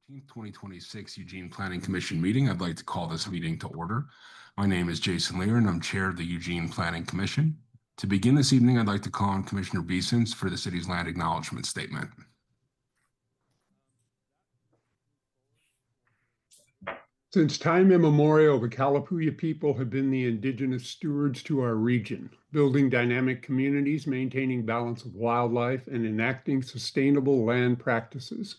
2026 Eugene Planning Commission meeting. I'd like to call this meeting to order. My name is Jason Lear, and I'm chair of the Eugene Planning Commission. To begin this evening, I'd like to call on Commissioner Beesons for the city's land acknowledgement statement. Since time immemorial, the Kalapuya people have been the indigenous stewards to our region, building dynamic communities, maintaining balance of wildlife, and enacting sustainable land practices.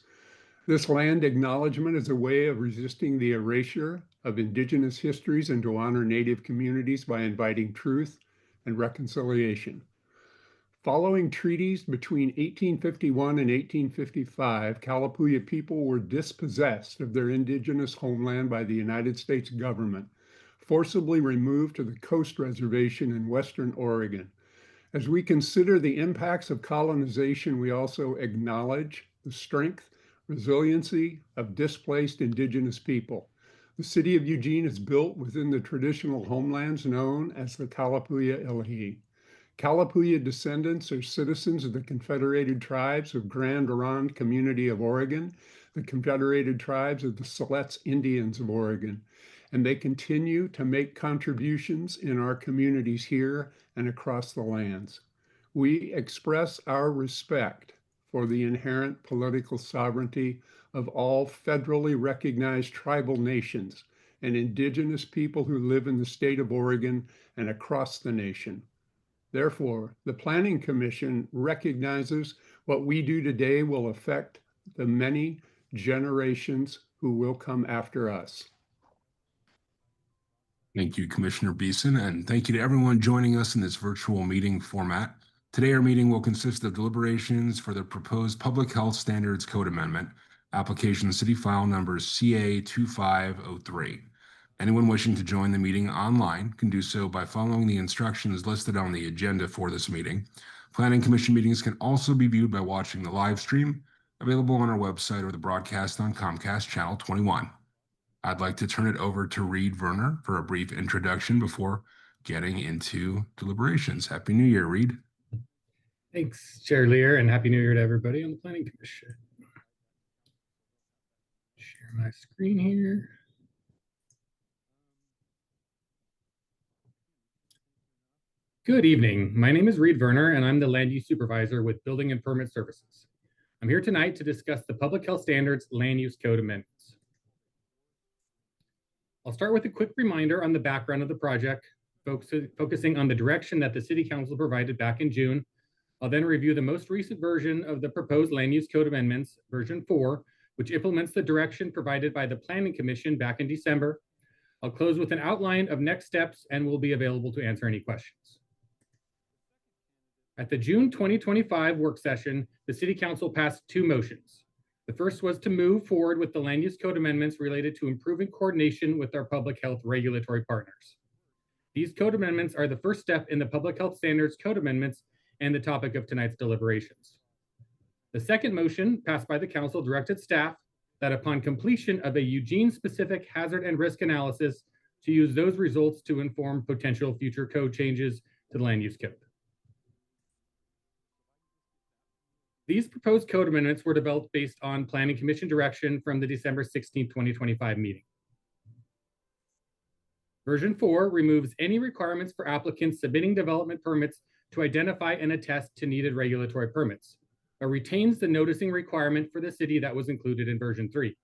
This land acknowledgement is a way of resisting the erasure of indigenous histories and to honor Native communities by inviting truth and reconciliation. Following treaties between 1851 and 1855, Kalapuya people were dispossessed of their indigenous homeland by the United States government, forcibly removed to the Coast Reservation in Western Oregon. As we consider the impacts of colonization, we also acknowledge the strength, resiliency of displaced indigenous people. The city of Eugene is built within the traditional homelands known as the Kalapuya Ilahi. Kalapuya descendants are citizens of the Confederated Tribes of Grand Ronde Community of Oregon, the Confederated Tribes of the Siletz Indians of Oregon, and they continue to make contributions in our communities here and across the lands. We express our respect for the inherent political sovereignty of all federally recognized tribal nations and indigenous people who live in the state of Oregon and across the nation. Therefore, the Planning Commission recognizes what we do today will affect the many generations who will come after us. Thank you, Commissioner Beeson, and thank you to everyone joining us in this virtual meeting format. Today, our meeting will consist of deliberations for the proposed Public Health Standards Code Amendment, application city file number CA2503. Anyone wishing to join the meeting online can do so by following the instructions listed on the agenda for this meeting. Planning Commission meetings can also be viewed by watching the live stream, available on our website or the broadcast on Comcast Channel 21. I'd like to turn it over to Reed Werner for a brief introduction before getting into deliberations. Happy New Year, Reed. Thanks, Chair Lear, and Happy New Year to everybody on the Planning Commission. Share my screen here. Good evening. My name is Reed Werner, and I'm the Land Use Supervisor with Building and Permit Services. I'm here tonight to discuss the Public Health Standards Land Use Code amendments. I'll start with a quick reminder on the background of the project, focusing on the direction that the City Council provided back in June. I'll then review the most recent version of the proposed Land Use Code amendments, version 4, which implements the direction provided by the Planning Commission back in December. I'll close with an outline of next steps and will be available to answer any questions. At the June 2025 work session, the City Council passed two motions. The first was to move forward with the Land Use Code amendments related to improving coordination with our public health regulatory partners. These code amendments are the first step in the Public Health Standards Code amendments and the topic of tonight's deliberations. The second motion passed by the Council directed staff that upon completion of a Eugene-specific hazard and risk analysis to use those results to inform potential future code changes to the Land Use Code. These proposed code amendments were developed based on Planning Commission direction from the December 16, 2025 meeting. Version 4 removes any requirements for applicants submitting development permits to identify and attest to needed regulatory permits, but retains the noticing requirement for the city that was included in version 3.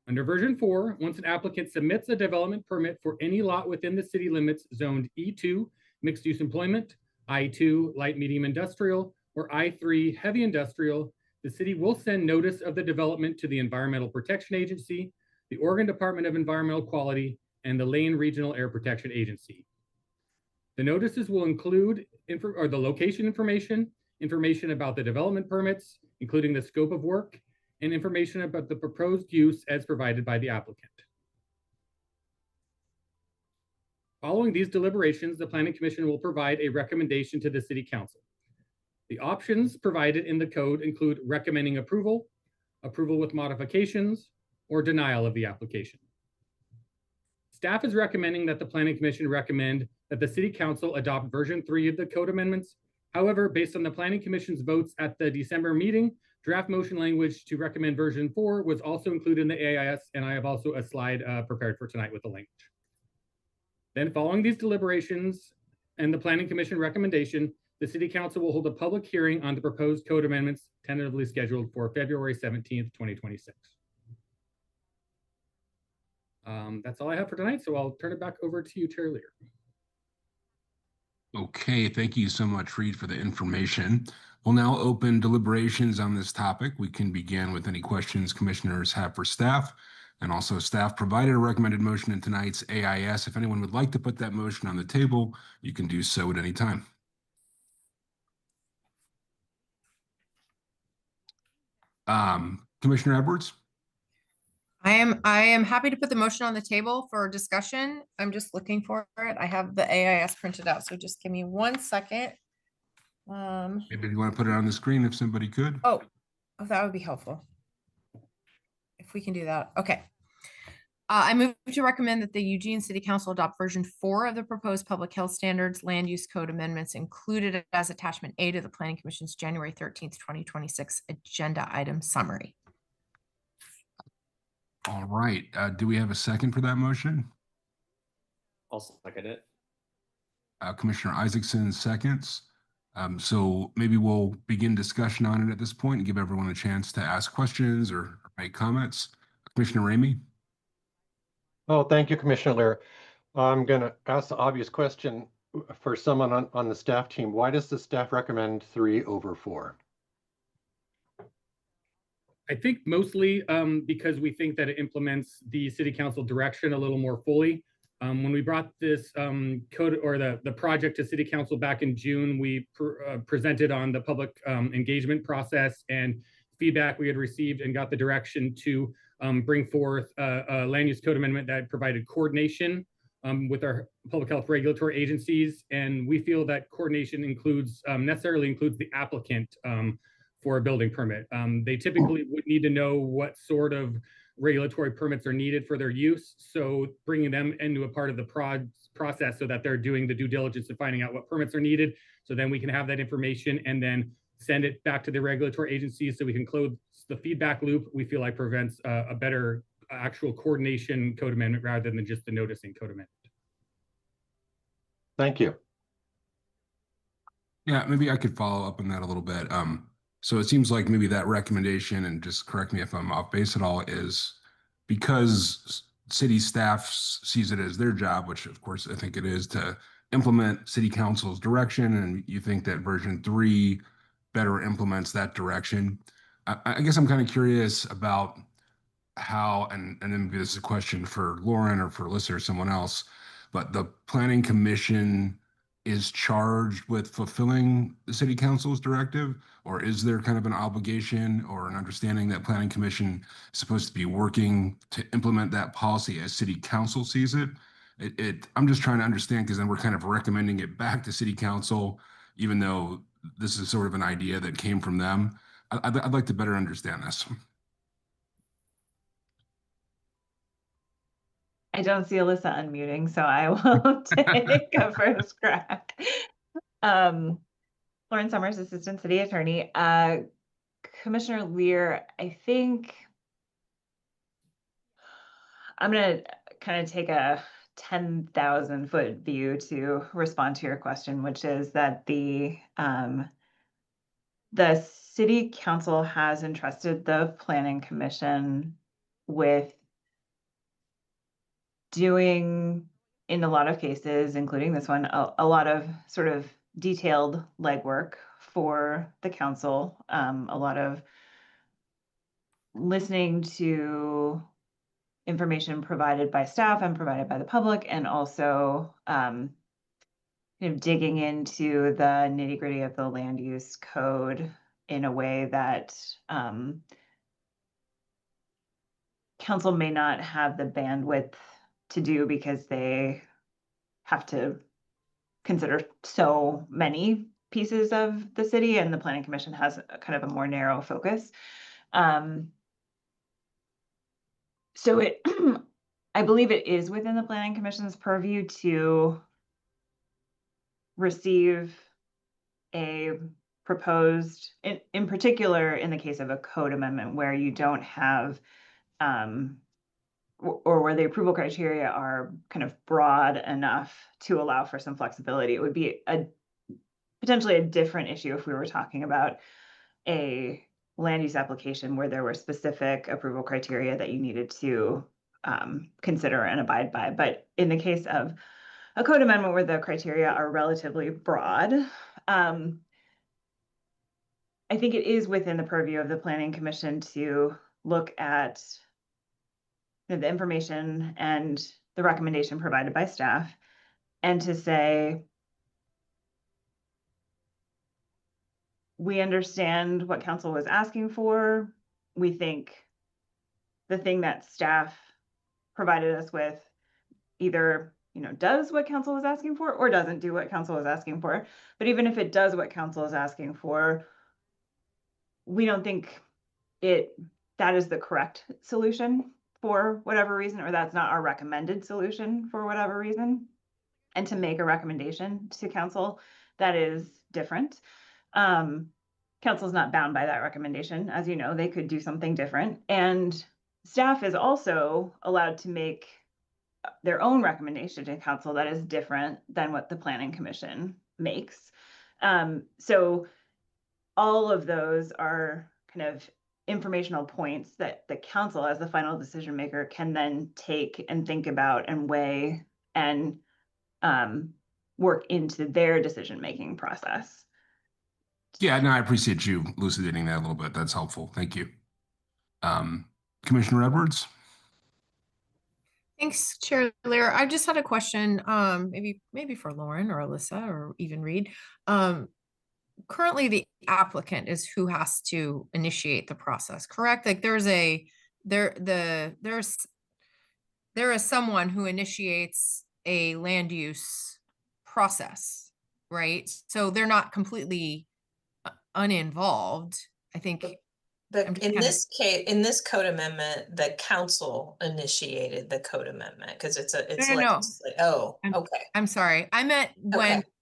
Under version 4, once an applicant submits a development permit for any lot within the city limits zoned E2, mixed use employment, I2, light medium industrial, or I3, heavy industrial, the city will send notice of the development to the Environmental Protection Agency, the Oregon Department of Environmental Quality, and the Lane Regional Air Protection Agency. The notices will include the location information, information about the development permits, including the scope of work, and information about the proposed use as provided by the applicant. Following these deliberations, the Planning Commission will provide a recommendation to the City Council. The options provided in the code include recommending approval, approval with modifications, or denial of the application. Staff is recommending that the Planning Commission recommend that the City Council adopt version 3 of the code amendments. However, based on the Planning Commission's votes at the December meeting, Draft motion language to recommend version 4 was also included in the AIS, and I have also a slide prepared for tonight with the language. Then following these deliberations and the Planning Commission recommendation, the City Council will hold a public hearing on the proposed code amendments tentatively scheduled for February 17th, 2026. That's all I have for tonight, so I'll turn it back over to you, Chair Lear. Okay, thank you so much, Reed, for the information. We'll now open deliberations on this topic. We can begin with any questions commissioners have for staff. And also, staff provided a recommended motion in tonight's AIS. If anyone would like to put that motion on the table, you can do so at any time. Commissioner Edwards? I am happy to put the motion on the table for discussion. I'm just looking for it. I have the AIS printed out, so just give me 1 second. Maybe you want to put it on the screen if somebody could. Oh, that would be helpful. If we can do that. Okay. I move to recommend that the Eugene City Council adopt version 4 of the proposed public health standards land use code amendments included as attachment A to the Planning Commission's January 13th, 2026 agenda item summary. All right. Do we have a second for that motion? I'll second it. Commissioner Isaacson seconds. So maybe we'll begin discussion on it at this point and give everyone a chance to ask questions or make comments. Commissioner Ramey? Oh, thank you, Commissioner Lear. I'm going to ask the obvious question for someone on the staff team. Why does the staff recommend 3 over 4? I think mostly because we think that it implements the City Council direction a little more fully. When we brought this code or the project to City Council back in June, we presented on the public engagement process and feedback we had received and got the direction to bring forth a land use code amendment that provided coordination with our public health regulatory agencies. And we feel that coordination necessarily includes the applicant for a building permit. They typically would need to know what sort of regulatory permits are needed for their use. So bringing them into a part of the process so that they're doing the due diligence and finding out what permits are needed. So then we can have that information and then send it back to the regulatory agencies so we can close the feedback loop. We feel like prevents a better actual coordination code amendment rather than just the noticing code amendment. Thank you. Yeah, maybe I could follow up on that a little bit. So it seems like maybe that recommendation, and just correct me if I'm off base at all, is because city staff sees it as their job, which of course I think it is, to implement City Council's direction, and you think that version 3 better implements that direction. I guess I'm kind of curious about how, and then maybe this is a question for Lauren or for Alyssa or someone else, but the Planning Commission is charged with fulfilling the City Council's directive, or is there kind of an obligation or an understanding that Planning Commission is supposed to be working to implement that policy as City Council sees it? I'm just trying to understand, because then we're kind of recommending it back to City Council, even though this is sort of an idea that came from them. I'd like to better understand this. I don't see Alyssa unmuting, so I will take a first crack. Lauren Summers, Assistant City Attorney. Commissioner Lear, I think I'm going to kind of take a 10,000-foot view to respond to your question, which is that the City Council has entrusted the Planning Commission with doing, in a lot of cases, including this one, a lot of sort of detailed legwork for the council, a lot of listening to information provided by staff and provided by the public, and also digging into the nitty-gritty of the land use code in a way that council may not have the bandwidth to do, because they have to consider so many pieces of the city, and the Planning Commission has a kind of a more narrow focus. So I believe it is within the Planning Commission's purview to receive a proposed, in particular, in the case of a code amendment where you don't have, or where the approval criteria are kind of broad enough to allow for some flexibility. It would be potentially a different issue if we were talking about a land use application where there were specific approval criteria that you needed to consider and abide by. But in the case of a code amendment where the criteria are relatively broad, I think it is within the purview of the Planning Commission to look at the information and the recommendation provided by staff and to say, we understand what council was asking for. We think the thing that staff provided us with either, does what council was asking for or doesn't do what council was asking for. But even if it does what council is asking for, we don't think that is the correct solution for whatever reason, or that's not our recommended solution for whatever reason. And to make a recommendation to council that is different. Council's not bound by that recommendation. As you know, they could do something different. And staff is also allowed to make their own recommendation to council that is different than what the Planning Commission makes. So all of those are kind of informational points that the council as the final decision maker can then take and think about and weigh and work into their decision-making process. Yeah, no, I appreciate you elucidating that a little bit. That's helpful. Thank you. Commissioner Edwards? Thanks, Chair Lear. I just had a question, maybe for Lauren or Alyssa or even Reed. Currently, the applicant is who has to initiate the process, correct? Like there is someone who initiates a land use process, right? So they're not completely uninvolved. I think in this case, in this code amendment, the council initiated the code amendment because it's No. Oh, okay. I'm sorry. I meant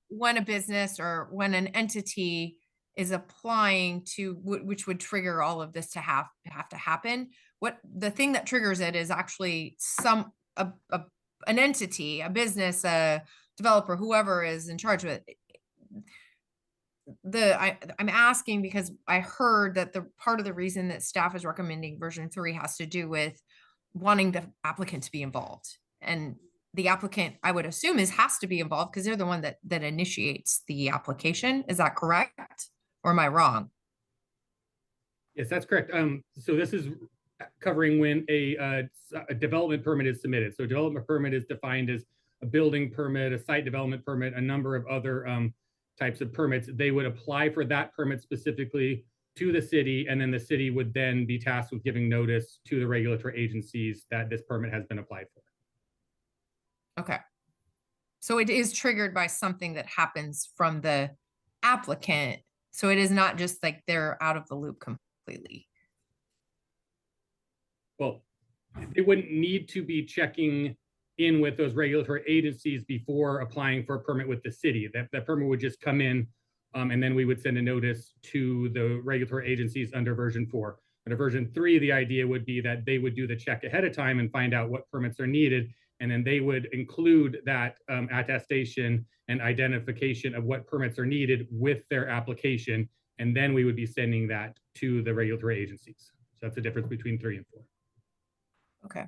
when a business or when an entity is applying to which would trigger all of this to have to happen. What the thing that triggers it is actually an entity, a business, a developer, whoever is in charge of it. I'm asking because I heard that the part of the reason that staff is recommending version 3 has to do with wanting the applicant to be involved. And the applicant, I would assume, has to be involved because they're the one that initiates the application. Is that correct? Or am I wrong? Yes, that's correct. So this is covering when a development permit is submitted. So development permit is defined as a building permit, a site development permit, a number of other types of permits. They would apply for that permit specifically to the city, and then the city would then be tasked with giving notice to the regulatory agencies that this permit has been applied for. Okay. So it is triggered by something that happens from the applicant. So it is not just like they're out of the loop completely. Well, it wouldn't need to be checking in with those regulatory agencies before applying for a permit with the city. That permit would just come in, and then we would send a notice to the regulatory agencies under version 4. Under version 3, the idea would be that they would do the check ahead of time and find out what permits are needed, and then they would include that attestation and identification of what permits are needed with their application, and then we would be sending that to the regulatory agencies. So that's the difference between 3 and 4. Okay.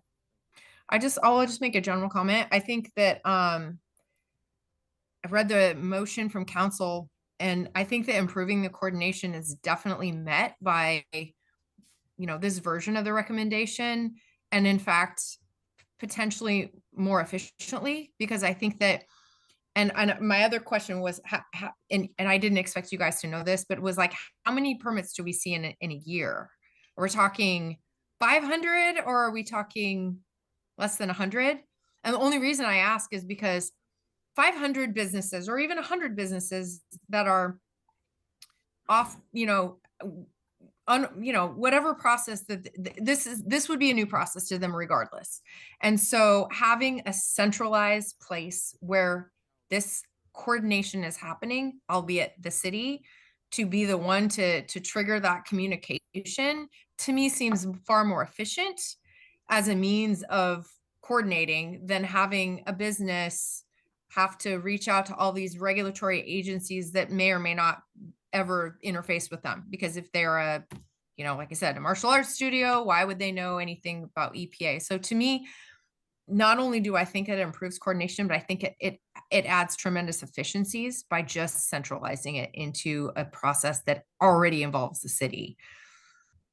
I'll just make a general comment. I think that I've read the motion from council, and I think that improving the coordination is definitely met by, this version of the recommendation, and in fact, potentially more efficiently, because I think that, and my other question was, and I didn't expect you guys to know this, but it was like, how many permits do we see in a year? Are we talking 500 or are we talking less than 100? And the only reason I ask is because 500 businesses or even 100 businesses that are off, whatever process that this would be a new process to them regardless. And so having a centralized place where this coordination is happening, albeit the city, to be the one to trigger that communication, to me seems far more efficient as a means of coordinating than having a business have to reach out to all these regulatory agencies that may or may not ever interface with them. Because if they're a, you know, like I said, a martial arts studio, why would they know anything about EPA? So to me, not only do I think it improves coordination, but I think it adds tremendous efficiencies by just centralizing it into a process that already involves the city.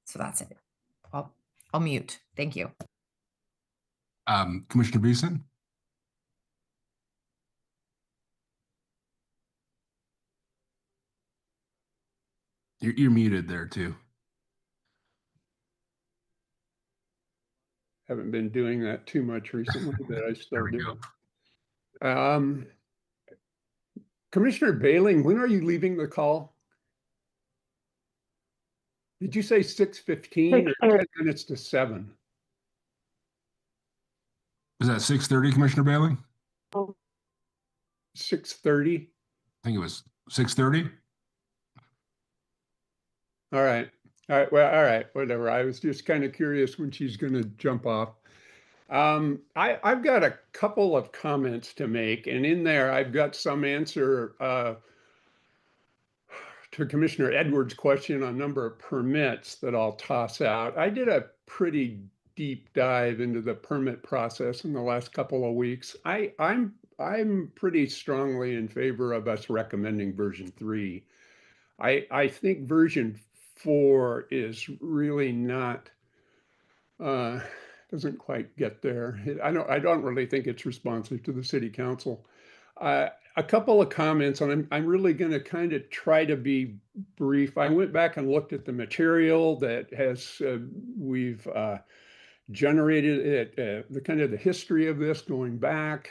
So that's it. I'll mute. Thank you. Commissioner Beeson? You're muted there too. Haven't been doing that too much recently, but I still There we do. go. Commissioner Bailing, when are you leaving the call? Did you say 6:15 or 10 minutes to 7? Is that 6:30, Commissioner Bailey? 6:30? I think it was 6:30. All right. All right. Well, all right. Whatever. I was just kind of curious when she's going to jump off. I've got a couple of comments to make, and in there I've got some answer to Commissioner Edwards' question on number of permits that I'll toss out. I did a pretty deep dive into the permit process in the last couple of weeks. I'm pretty strongly in favor of us recommending version 3. I think version 4 is really not doesn't quite get there. I don't really think it's responsive to the city council. A couple of comments, and I'm really going to kind of try to be brief. I went back and looked at the material that has we've generated it, the kind of the history of this going back.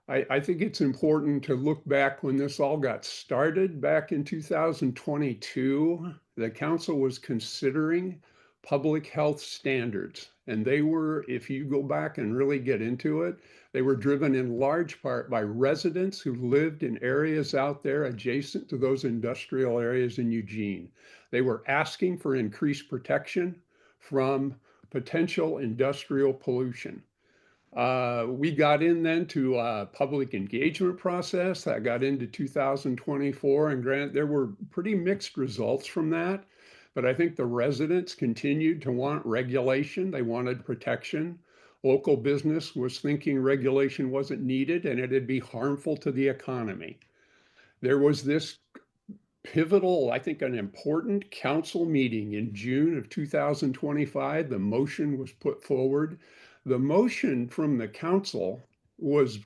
I think it's important to look back when this all got started back in 2022. The council was considering public health standards, and they were, if you go back and really get into it, they were driven in large part by residents who lived in areas out there adjacent to those industrial areas in Eugene. They were asking for increased protection from potential industrial pollution. We got in then to a public engagement process that got into 2024, and there were pretty mixed results from that. But I think the residents continued to want regulation. They wanted protection. Local business was thinking regulation wasn't needed and it'd be harmful to the economy. There was this pivotal, I think, an important council meeting in June of 2025. The motion was put forward. The motion from the council was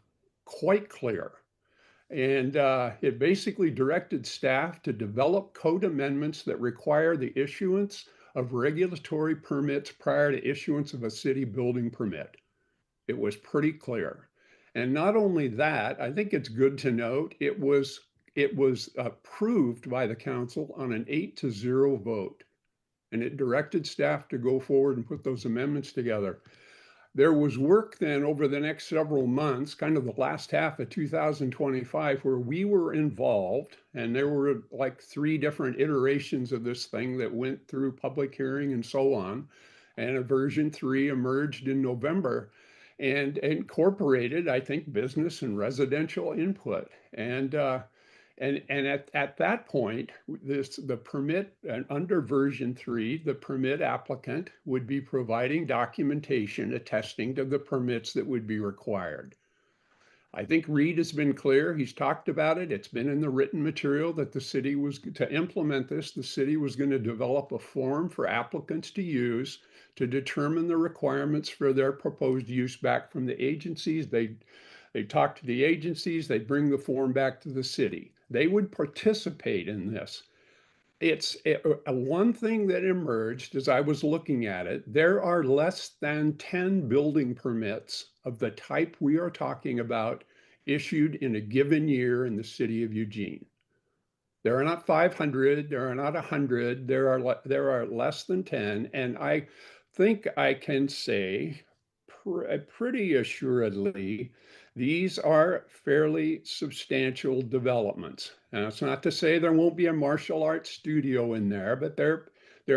quite clear. And it basically directed staff to develop code amendments that require the issuance of regulatory permits prior to issuance of a city building permit. It was pretty clear. And not only that, I think it's good to note, it was approved by the council on an 8-0 vote. And it directed staff to go forward and put those amendments together. There was work then over the next several months, kind of the last half of 2025, where we were involved, and there were like 3 different iterations of this thing that went through public hearing and so on. And a version 3 emerged in November and incorporated, I think, business and residential input. And at that point, the permit, under version 3, the permit applicant would be providing documentation attesting to the permits that would be required. I think Reed has been clear. He's talked about it. It's been in the written material that the city was to implement this. The city was going to develop a form for applicants to use to determine the requirements for their proposed use back from the agencies. They talk to the agencies. They bring the form back to the city. They would participate in this. It's one thing that emerged as I was looking at it. There are less than 10 building permits of the type we are talking about issued in a given year in the city of Eugene. There are not 500, there are not 100, there are less than 10. And I think I can say pretty assuredly These are fairly substantial developments. And it's not to say there won't be a martial arts studio in there, but there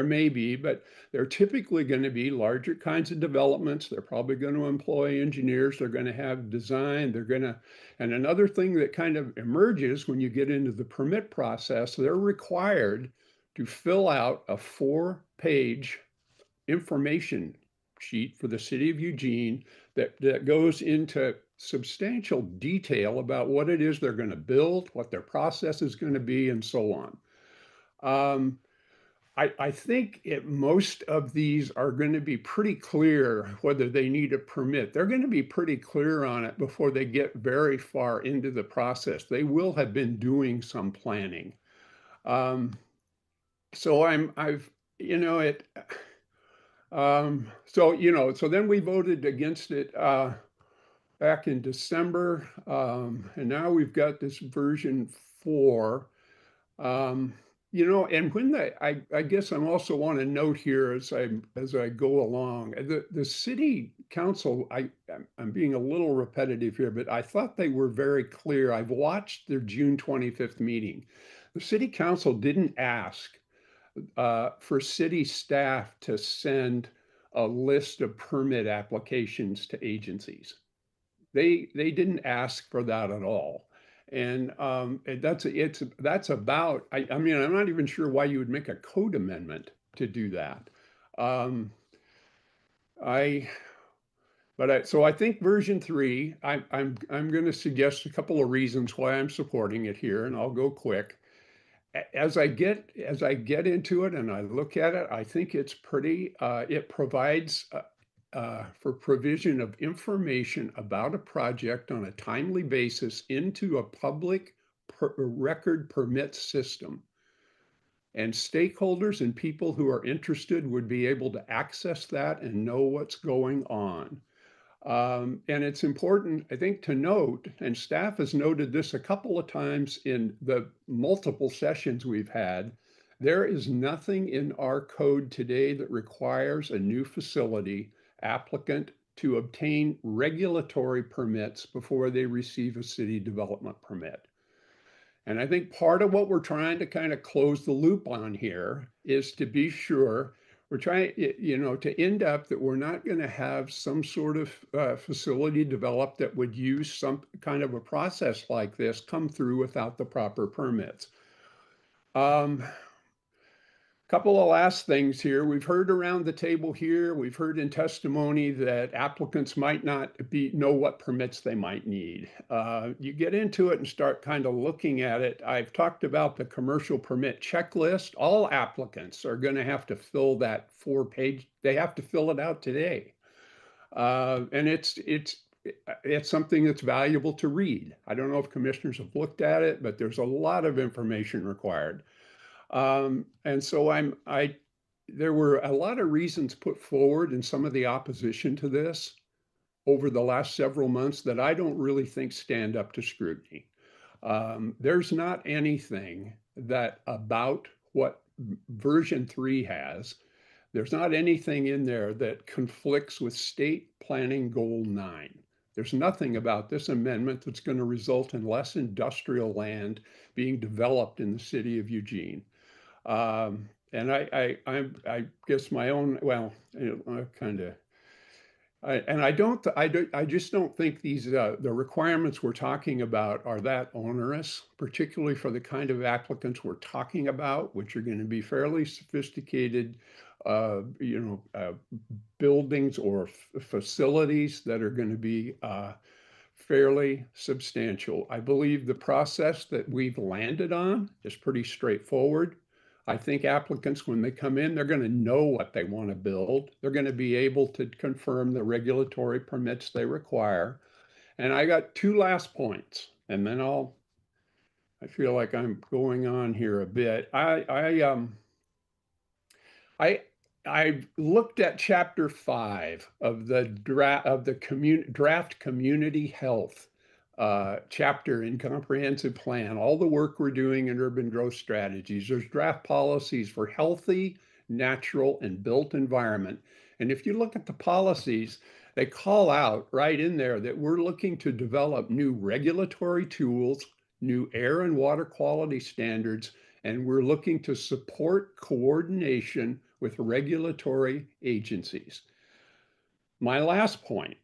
may be, but they're typically going to be larger kinds of developments. They're probably going to employ engineers. They're going to have design. And another thing that kind of emerges when you get into the permit process, they're required to fill out a 4-page information sheet for the city of Eugene that goes into substantial detail about what it is they're going to build, what their process is going to be, and so on. I think most of these are going to be pretty clear whether they need a permit. They're going to be pretty clear on it before they get very far into the process. They will have been doing some planning. So I've, you know, it. So then we voted against it back in December, and now we've got this version 4. And when I guess I'm also want to note here as I go along, the city council, I'm being a little repetitive here, but I thought they were very clear. I've watched their June 25th meeting. The city council didn't ask for city staff to send a list of permit applications to agencies. They didn't ask for that at all. And that's about, I mean, I'm not even sure why you would make a code amendment to do that. So I think version 3, I'm going to suggest a couple of reasons why I'm supporting it here, and I'll go quick. As I get into it and I look at it, I think it's pretty, it provides for provision of information about a project on a timely basis into a public record permit system. And stakeholders and people who are interested would be able to access that and know what's going on. And it's important, I think, to note, and staff has noted this a couple of times in the multiple sessions we've had, there is nothing in our code today that requires a new facility applicant to obtain regulatory permits before they receive a city development permit. And I think part of what we're trying to kind of close the loop on here is to be sure we're trying, to end up that we're not going to have some sort of facility developed that would use some kind of a process like this come through without the proper permits. Couple of last things here. We've heard around the table here, we've heard in testimony that applicants might not know what permits they might need. You get into it and start kind of looking at it. I've talked about the commercial permit checklist. All applicants are going to have to fill that 4-page, they have to fill it out today. And it's something that's valuable to read. I don't know if commissioners have looked at it, but there's a lot of information required. And so there were a lot of reasons put forward in some of the opposition to this over the last several months that I don't really think stand up to scrutiny. There's not anything that about what version 3 has. There's not anything in there that conflicts with state planning goal 9. There's nothing about this amendment that's going to result in less industrial land being developed in the city of Eugene. And I guess my own, well, kind of, I just don't think these, the requirements we're talking about are that onerous, particularly for the kind of applicants we're talking about, which are going to be fairly sophisticated, buildings or facilities that are going to be, fairly substantial. I believe the process that we've landed on is pretty straightforward. I think applicants, when they come in, they're going to know what they want to build. They're going to be able to confirm the regulatory permits they require. And I got 2 last points, and then I feel like I'm going on here a bit. I looked at chapter 5 of the draft community health chapter in comprehensive plan, all the work we're doing in urban growth strategies. There's draft policies for healthy, natural, and built environment. And if you look at the policies, they call out right in there that we're looking to develop new regulatory tools, new air and water quality standards, and we're looking to support coordination with regulatory agencies. My last point,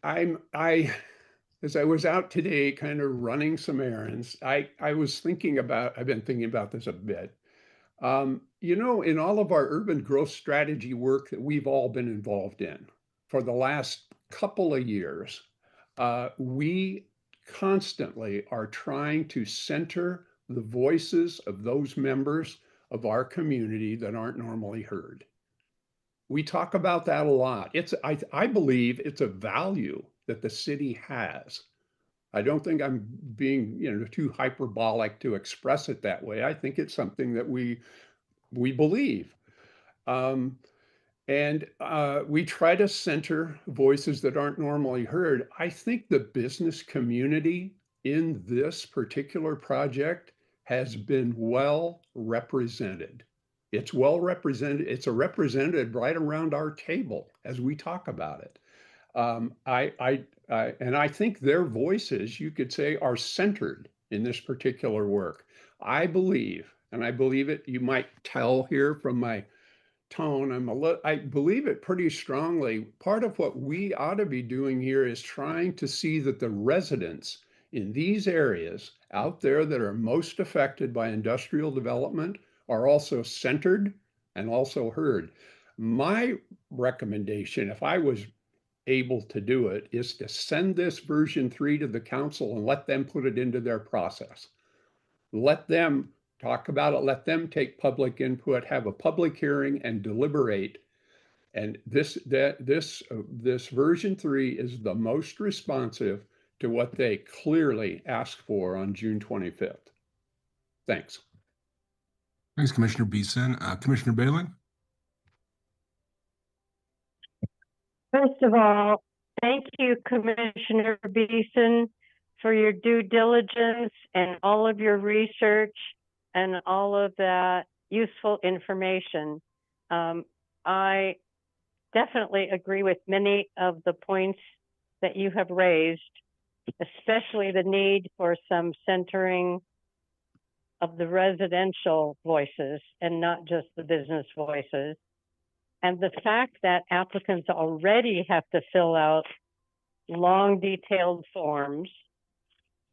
as I was out today kind of running some errands, I've been thinking about this a bit. In all of our urban growth strategy work that we've all been involved in for the last couple of years, we constantly are trying to center the voices of those members of our community that aren't normally heard. We talk about that a lot. I believe it's a value that the city has. I don't think I'm being, too hyperbolic to express it that way. I think it's something that we believe. And we try to center voices that aren't normally heard. I think the business community in this particular project has been well represented. It's well represented. It's represented right around our table as we talk about it. And I think their voices, you could say, are centered in this particular work. I believe, and I believe it, you might tell here from my tone, I believe it pretty strongly. Part of what we ought to be doing here is trying to see that the residents in these areas out there that are most affected by industrial development are also centered and also heard. My recommendation, if I was able to do it, is to send this version 3 to the council and let them put it into their process. Let them talk about it, let them take public input, have a public hearing and deliberate. And this version 3 is the most responsive to what they clearly asked for on June 25th. Thanks. Thanks, Commissioner Beeson. Commissioner Bailing? First of all, thank you, Commissioner Beeson, for your due diligence and all of your research and all of that useful information. I definitely agree with many of the points that you have raised, especially the need for some centering of the residential voices and not just the business voices. And the fact that applicants already have to fill out long, detailed forms,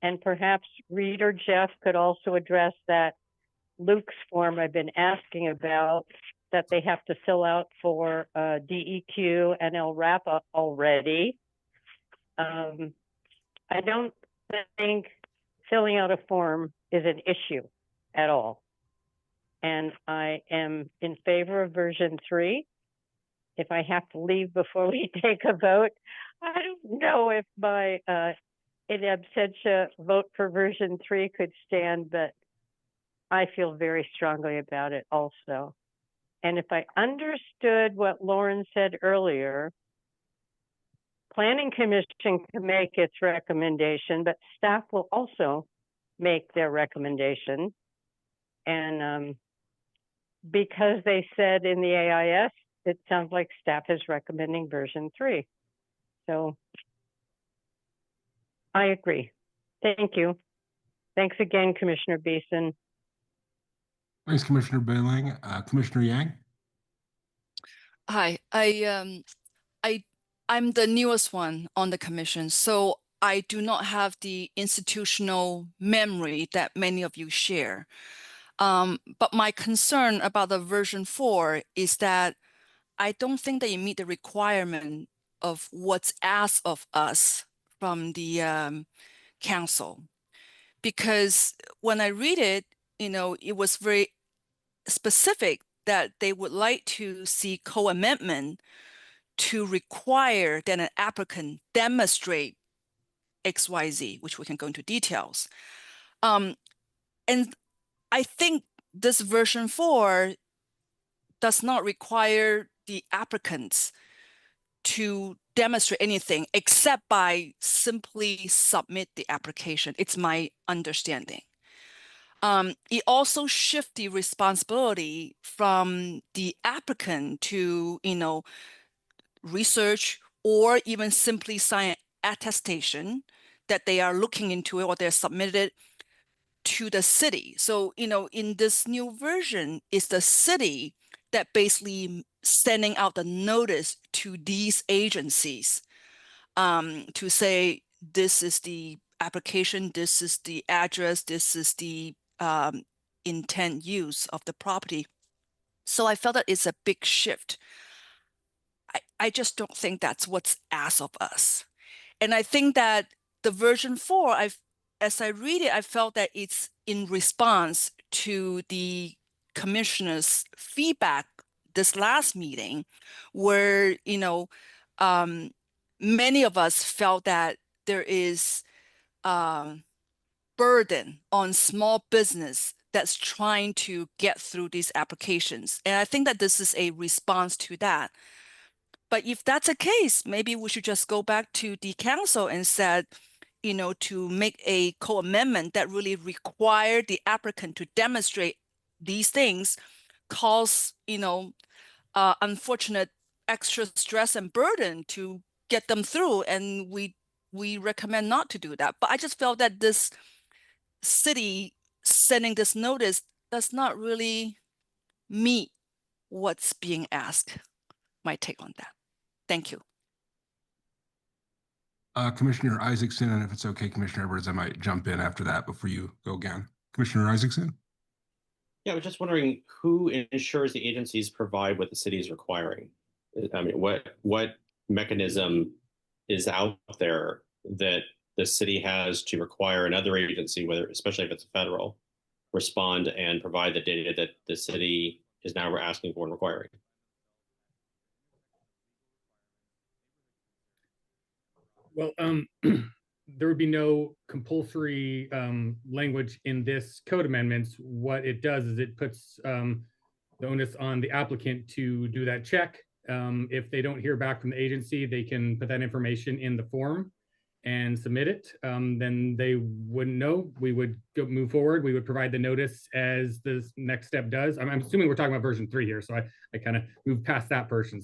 and perhaps Reed or Jeff could also address that Luke's form I've been asking about that they have to fill out for DEQ and LRAPA already. I don't think filling out a form is an issue at all. And I am in favor of version 3. If I have to leave before we take a vote, I don't know if my in absentia vote for version 3 could stand, but I feel very strongly about it also. And if I understood what Lauren said earlier, Planning Commission can make its recommendation, but staff will also make their recommendation. And because they said in the AIS, it sounds like staff is recommending version 3. So I agree. Thank you. Thanks again, Commissioner Beeson. Thanks, Commissioner Bailing. Commissioner Yang? Hi, I'm the newest one on the commission, so I do not have the institutional memory that many of you share. But my concern about the version 4 is that I don't think that you meet the requirement of what's asked of us from the council. Because when I read it, it was very specific that they would like to see co-amendment to require that an applicant demonstrate XYZ, which we can go into details. And I think this version 4 does not require the applicants to demonstrate anything except by simply submit the application. It's my understanding. It also shifts the responsibility from the applicant to, research, or even simply sign attestation that they are looking into it or they're submitted to the city. So, in this new version, it's the city that basically sending out the notice to these agencies to say, this is the application, this is the address, this is the intent use of the property. So I felt that it's a big shift. I just don't think that's what's asked of us. And I think that the version 4, as I read it, I felt that it's in response to the commissioner's feedback this last meeting, where many of us felt that there is burden on small business that's trying to get through these applications. And I think that this is a response to that. But if that's the case, maybe we should just go back to the council and said, to make a co-amendment that really require the applicant to demonstrate these things cause, unfortunate extra stress and burden to get them through. And we recommend not to do that. But I just felt that this city sending this notice does not really meet what's being asked. My take on that. Thank you. Commissioner Isaacson, and if it's okay, Commissioner Edwards, I might jump in after that before you go again. Commissioner Isaacson? Yeah, I was just wondering who ensures the agencies provide what the city is requiring. I mean, what mechanism is out there that the city has to require another agency, especially if it's federal, respond and provide the data that the city is now asking for and requiring? Well, there would be no compulsory language in this code amendments. What it does is it puts the onus on the applicant to do that check. If they don't hear back from the agency, they can put that information in the form and submit it. Then they wouldn't know. We would move forward. We would provide the notice as the next step does. I'm assuming we're talking about version 3 here, so I kind of moved past that portion.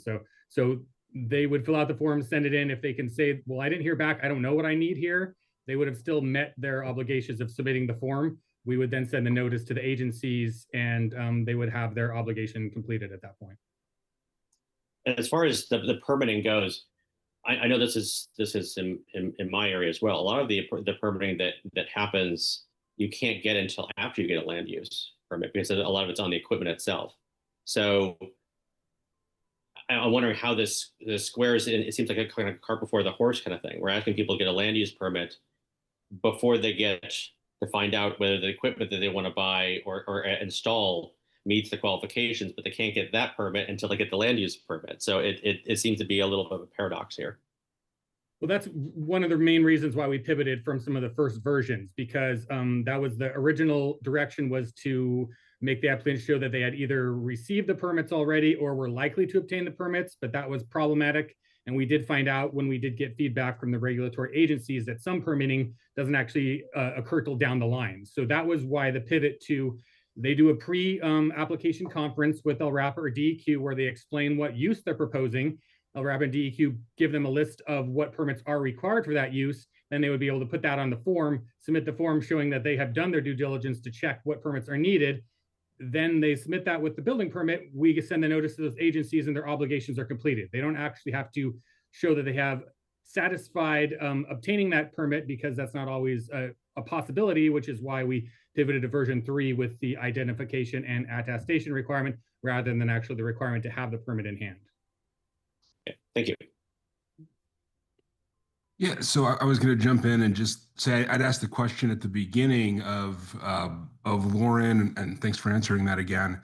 So they would fill out the form, send it in. If they can say, well, I didn't hear back, I don't know what I need here, they would have still met their obligations of submitting the form. We would then send the notice to the agencies, and they would have their obligation completed at that point. And as far as the permitting goes, I know this is in my area as well. A lot of the permitting that happens, you can't get until after you get a land use permit, because a lot of it's on the equipment itself. So I'm wondering how this squares. It seems like a kind of cart before the horse kind of thing. We're asking people to get a land use permit before they get to find out whether the equipment that they want to buy or install meets the qualifications, but they can't get that permit until they get the land use permit. So it seems to be a little bit of a paradox here. Well, that's one of the main reasons why we pivoted from some of the first versions, because that was the original direction, was to make the applicants show that they had either received the permits already or were likely to obtain the permits, but that was problematic. And we did find out when we did get feedback from the regulatory agencies that some permitting doesn't actually occur till down the line. So that was why the pivot to, they do a pre-application conference with LRAP or DEQ where they explain what use they're proposing. LRAP and DEQ give them a list of what permits are required for that use. Then they would be able to put that on the form, submit the form showing that they have done their due diligence to check what permits are needed. Then they submit that with the building permit. We send the notice to those agencies and their obligations are completed. They don't actually have to show that they have satisfied obtaining that permit, because that's not always a possibility, which is why we pivoted to version 3 with the identification and attestation requirement rather than actually the requirement to have the permit in hand. Okay, thank you. Yeah, so I was going to jump in and just say I'd asked the question at the beginning of Lauren, and thanks for answering that again,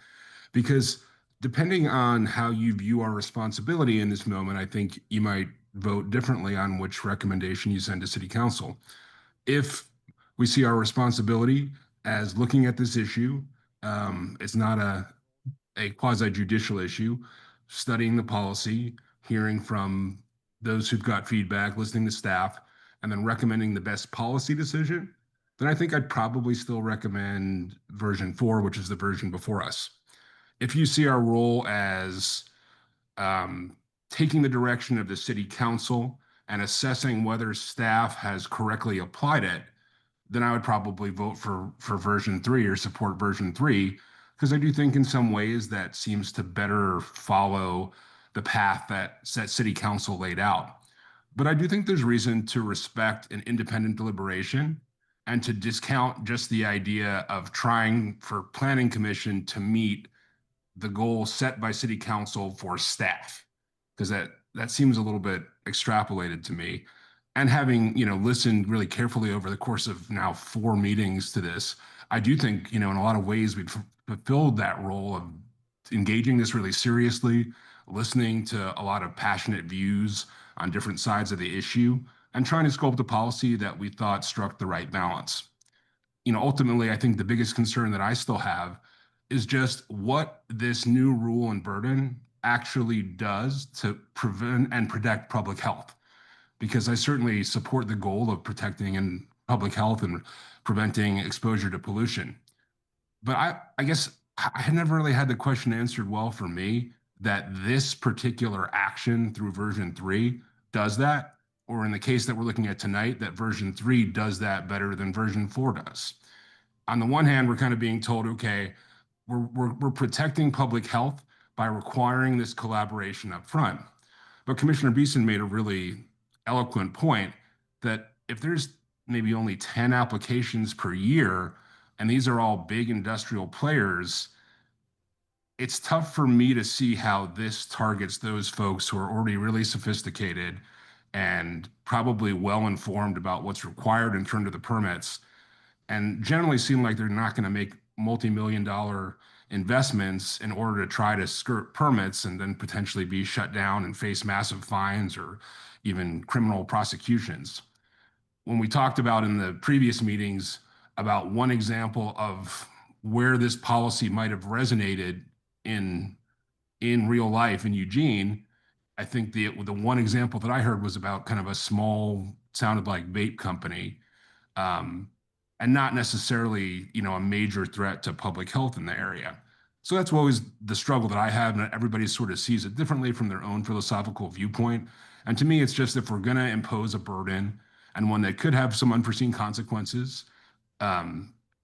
because depending on how you view our responsibility in this moment, I think you might vote differently on which recommendation you send to City Council. If we see our responsibility as looking at this issue, it's not a quasi-judicial issue, studying the policy, hearing from those who've got feedback, listening to staff, and then recommending the best policy decision, then I think I'd probably still recommend version 4, which is the version before us. If you see our role as taking the direction of the city council and assessing whether staff has correctly applied it, then I would probably vote for version 3 or support version 3, because I do think in some ways that seems to better follow the path that city council laid out. But I do think there's reason to respect an independent deliberation and to discount just the idea of trying for planning commission to meet the goal set by city council for staff, because that seems a little bit extrapolated to me. And having, listened really carefully over the course of now 4 meetings to this, I do think, in a lot of ways we've fulfilled that role of engaging this really seriously, listening to a lot of passionate views on different sides of the issue, and trying to sculpt a policy that we thought struck the right balance. Ultimately, I think the biggest concern that I still have is just what this new rule and burden actually does to prevent and protect public health. Because I certainly support the goal of protecting and public health and preventing exposure to pollution. But I guess I never really had the question answered well for me that this particular action through version 3 does that, or in the case that we're looking at tonight, that version 3 does that better than version 4 does. On the one hand, we're kind of being told, okay, we're protecting public health by requiring this collaboration up front. But Commissioner Beeson made a really eloquent point that if there's maybe only 10 applications per year, and these are all big industrial players, it's tough for me to see how this targets those folks who are already really sophisticated and probably well informed about what's required in terms of the permits, and generally seem like they're not going to make multi-million-dollar investments in order to try to skirt permits and then potentially be shut down and face massive fines or even criminal prosecutions. When we talked about in the previous meetings about one example of where this policy might have resonated in real life in Eugene, I think the one example that I heard was about kind of a small, sounded like vape company, and not necessarily, a major threat to public health in the area. So that's always the struggle that I have, and everybody sort of sees it differently from their own philosophical viewpoint. And to me, it's just if we're going to impose a burden and one that could have some unforeseen consequences,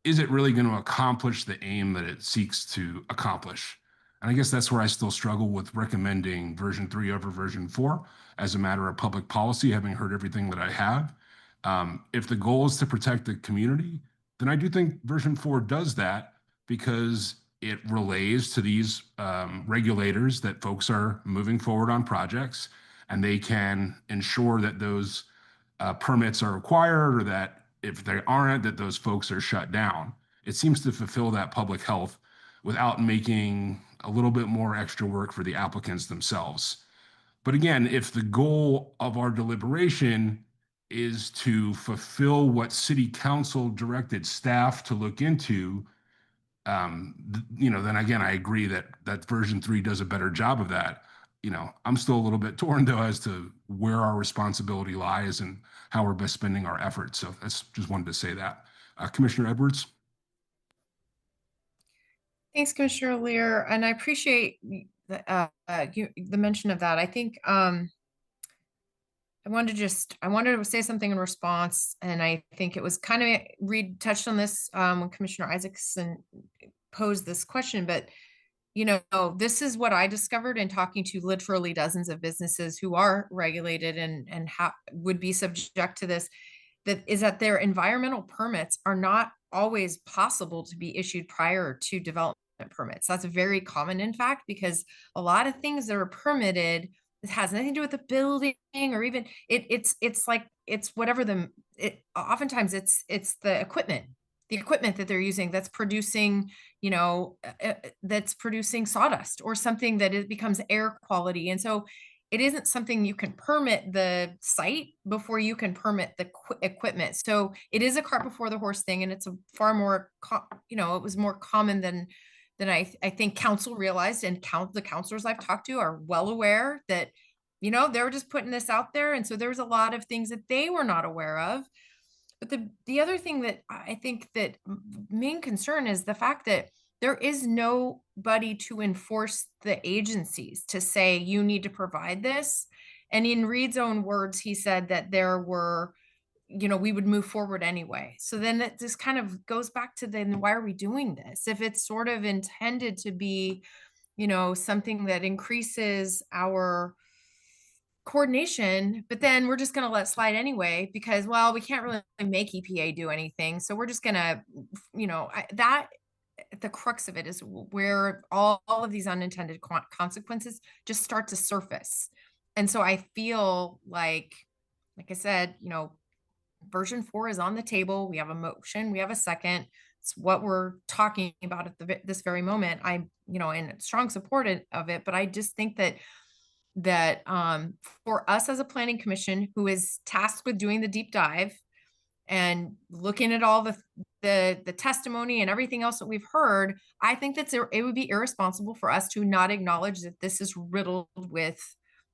is it really going to accomplish the aim that it seeks to accomplish? And I guess that's where I still struggle with recommending version 3 over version 4 as a matter of public policy, having heard everything that I have. If the goal is to protect the community, then I do think version 4 does that because it relays to these regulators that folks are moving forward on projects, and they can ensure that those permits are required, or that if they aren't, that those folks are shut down. It seems to fulfill that public health without making a little bit more extra work for the applicants themselves. But again, if the goal of our deliberation is to fulfill what city council directed staff to look into, then again, I agree that version 3 does a better job of that. I'm still a little bit torn though as to where our responsibility lies and how we're best spending our efforts. So that's just wanted to say that. Commissioner Edwards. Thanks, Commissioner Lear, and I appreciate the mention of that. I think I wanted to say something in response, and I think it was kind of Reed touched on this when Commissioner Isaacson posed this question, but this is what I discovered in talking to literally dozens of businesses who are regulated and would be subject to this, that their environmental permits are not always possible to be issued prior to development permits. That's very common, in fact, because a lot of things that are permitted, it has nothing to do with the building, or even oftentimes it's the equipment that they're using that's producing, that's producing sawdust or something that it becomes air quality. And so it isn't something you can permit the site before you can permit the equipment. So it is a cart before the horse thing. And it's a far more, it was more common than I think council realized, and the counselors I've talked to are well aware that, they were just putting this out there. And so there was a lot of things that they were not aware of. But the other thing that I think that main concern is the fact that there is nobody to enforce the agencies to say you need to provide this. And in Reed's own words, he said that there were, we would move forward anyway. So then that just kind of goes back to then why are we doing this? If it's sort of intended to be, something that increases our coordination, but then we're just going to let slide anyway because, well, we can't really make EPA do anything. So we're just going to, that the crux of it is where all of these unintended consequences just start to surface. And so I feel like I said, version 4 is on the table. We have a motion, we have a second. It's what we're talking about at this very moment. I'm, in strong support of it, but I just think that for us as a planning commission who is tasked with doing the deep dive and looking at all the testimony and everything else that we've heard, I think that it would be irresponsible for us to not acknowledge that this is riddled with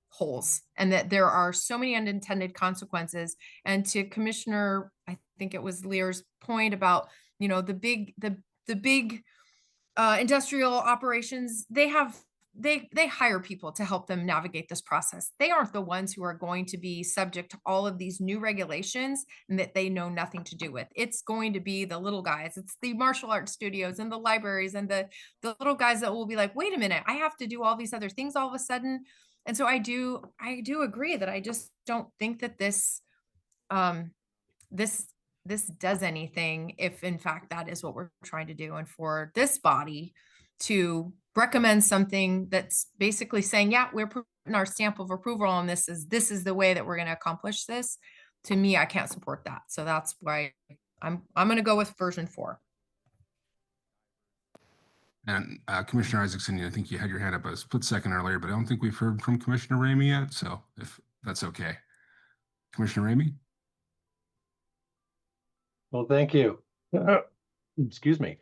holes and that there are so many unintended consequences. And to Commissioner, I think it was Lear's point about, the big industrial operations, they hire people to help them navigate this process. They aren't the ones who are going to be subject to all of these new regulations and that they know nothing to do with. It's going to be the little guys. It's the martial arts studios and the libraries and the little guys that will be like, wait a minute, I have to do all these other things all of a sudden. And so I do agree that I just don't think that this does anything if in fact that is what we're trying to do. And for this body to recommend something that's basically saying, yeah, we're putting our stamp of approval on this is the way that we're going to accomplish this. To me, I can't support that. So that's why I'm going to go with version 4. And Commissioner Isaacson, I think you had your hand up a split second earlier, but I don't think we've heard from Commissioner Ramey yet. So if that's okay. Commissioner Ramey? Well, thank you. Excuse me.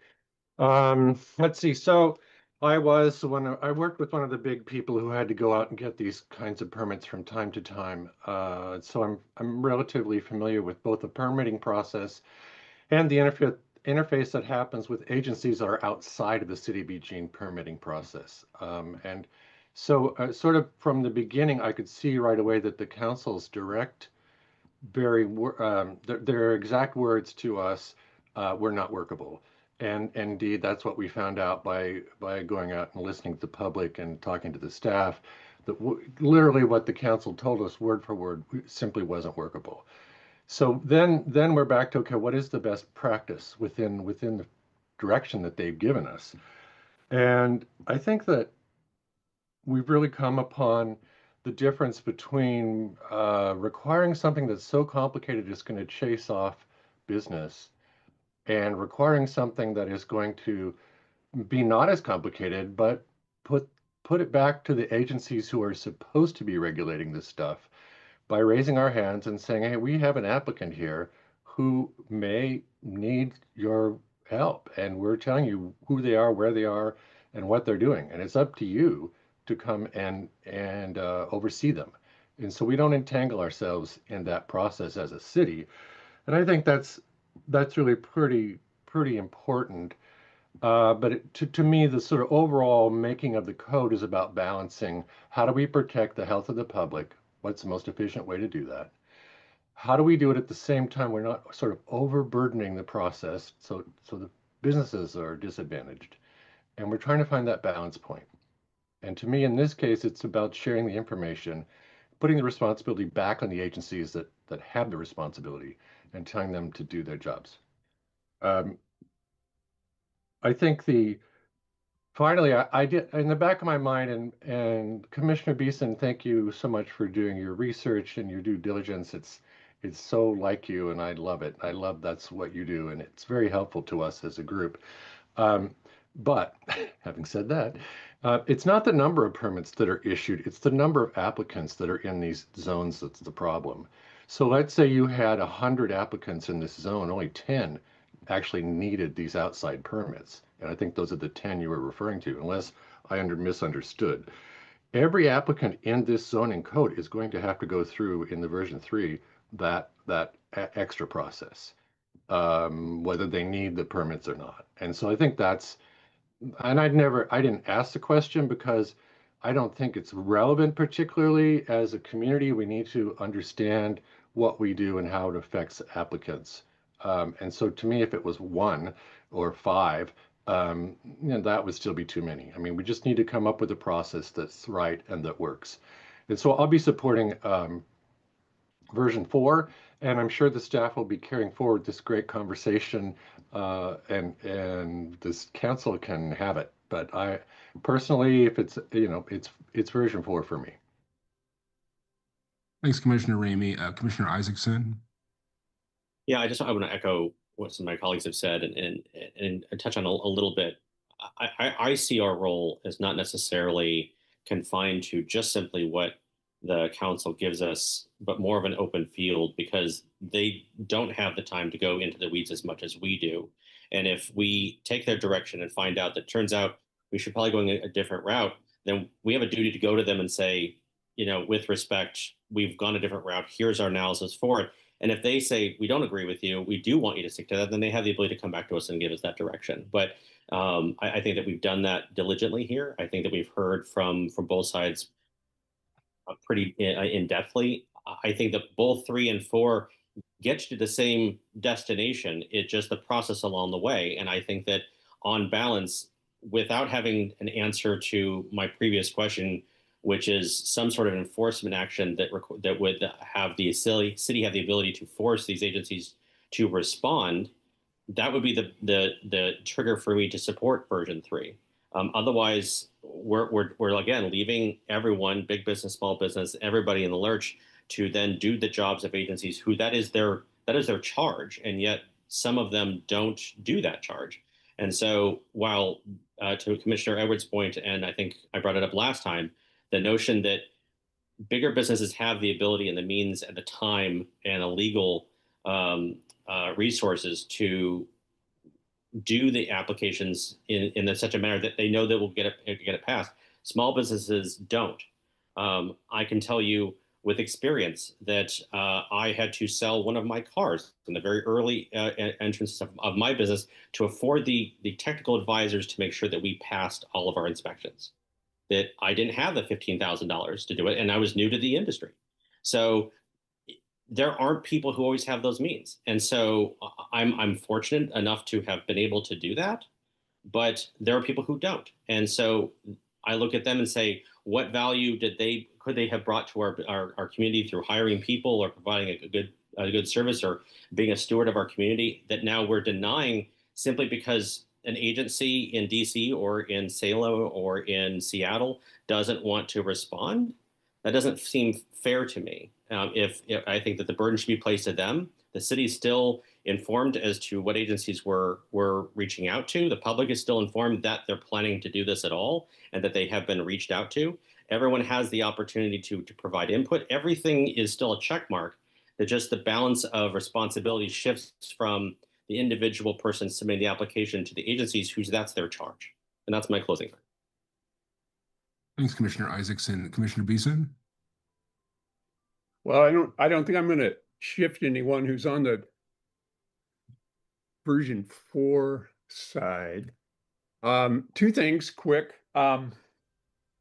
Let's see. So I worked with one of the big people who had to go out and get these kinds of permits from time to time. So I'm relatively familiar with both the permitting process and the interface that happens with agencies that are outside of the City of Eugene permitting process. And so sort of from the beginning, I could see right away that the council's their exact words to us were not workable. And indeed, that's what we found out by going out and listening to the public and talking to the staff, that literally what the council told us word for word simply wasn't workable. So then we're back to, okay, what is the best practice within the direction that they've given us? And I think that we've really come upon the difference between requiring something that's so complicated it's going to chase off business and requiring something that is going to be not as complicated, but put it back to the agencies who are supposed to be regulating this stuff by raising our hands and saying, hey, we have an applicant here who may need your help. And we're telling you who they are, where they are, and what they're doing. And it's up to you to come and oversee them. And so we don't entangle ourselves in that process as a city. And I think that's really pretty important. But to me, the sort of overall making of the code is about balancing how do we protect the health of the public? What's the most efficient way to do that? How do we do it at the same time we're not sort of overburdening the process so the businesses are disadvantaged? And we're trying to find that balance point. And to me, in this case, it's about sharing the information, putting the responsibility back on the agencies that have the responsibility and telling them to do their jobs. I think finally, I did in the back of my mind, and Commissioner Beeson, thank you so much for doing your research and your due diligence. It's so like you, and I love it. I love that's what you do, and it's very helpful to us as a group. But having said that, it's not the number of permits that are issued, it's the number of applicants that are in these zones that's the problem. So let's say you had 100 applicants in this zone, only 10 actually needed these outside permits. And I think those are the 10 you were referring to, unless I misunderstood. Every applicant in this zoning code is going to have to go through in the version 3 that extra process, whether they need the permits or not. And so I think that's And I didn't ask the question because I don't think it's relevant, particularly as a community. We need to understand what we do and how it affects applicants. And so to me, if it was 1 or 5, that would still be too many. I mean, we just need to come up with a process that's right and that works. And so I'll be supporting version 4, and I'm sure the staff will be carrying forward this great conversation, and this council can have it. But I personally, if it's it's version 4 for me. Thanks, Commissioner Ramey. Commissioner Isaacson. Yeah, I want to echo what some of my colleagues have said and touch on a little bit. I see our role as not necessarily confined to just simply what the council gives us, but more of an open field because they don't have the time to go into the weeds as much as we do. And if we take their direction and find out that turns out we should probably go a different route, then we have a duty to go to them and say, with respect, we've gone a different route. Here's our analysis for it. And if they say, we don't agree with you, we do want you to stick to that, then they have the ability to come back to us and give us that direction. But I think that we've done that diligently here. I think that we've heard from both sides pretty in-depthly. I think that both 3 and 4 get you to the same destination. It's just the process along the way. And I think that on balance, without having an answer to my previous question, which is some sort of enforcement action that would have the city have the ability to force these agencies to respond, that would be the trigger for me to support version 3. Otherwise, we're again leaving everyone, big business, small business, everybody in the lurch to then do the jobs of agencies who that is their charge, and yet some of them don't do that charge. And so, while to Commissioner Edwards' point, and I think I brought it up last time, the notion that bigger businesses have the ability and the means and the time and the legal resources to do the applications in such a manner that they know that will get it passed. Small businesses don't. I can tell you with experience that I had to sell one of my cars in the very early entrance of my business to afford the technical advisors to make sure that we passed all of our inspections. That I didn't have the $15,000 to do it, and I was new to the industry. So there aren't people who always have those means. And so I'm fortunate enough to have been able to do that, but there are people who don't. And so I look at them and say, what value could they have brought to our community through hiring people or providing a good service or being a steward of our community that now we're denying simply because an agency in DC or in Salem or in Seattle doesn't want to respond? That doesn't seem fair to me. If I think that the burden should be placed to them, the city is still informed as to what agencies we're reaching out to. The public is still informed that they're planning to do this at all and that they have been reached out to. Everyone has the opportunity to provide input. Everything is still a check mark. That just the balance of responsibility shifts from the individual person submitting the application to the agencies that's their charge. And that's my closing. Thanks, Commissioner Isaacson. Commissioner Beeson? Well, I don't think I'm going to shift anyone who's on the version 4 side. 2 things quick. I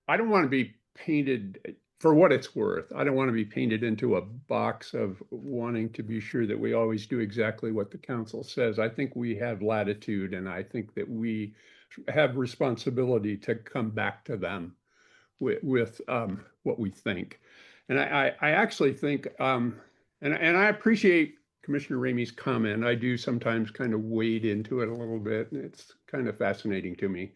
don't want to be painted, for what it's worth, I don't want to be painted into a box of wanting to be sure that we always do exactly what the council says. I think we have latitude, and I think that we have responsibility to come back to them with what we think. And I actually think, and I appreciate Commissioner Ramey's comment. I do sometimes kind of wade into it a little bit, and it's kind of fascinating to me.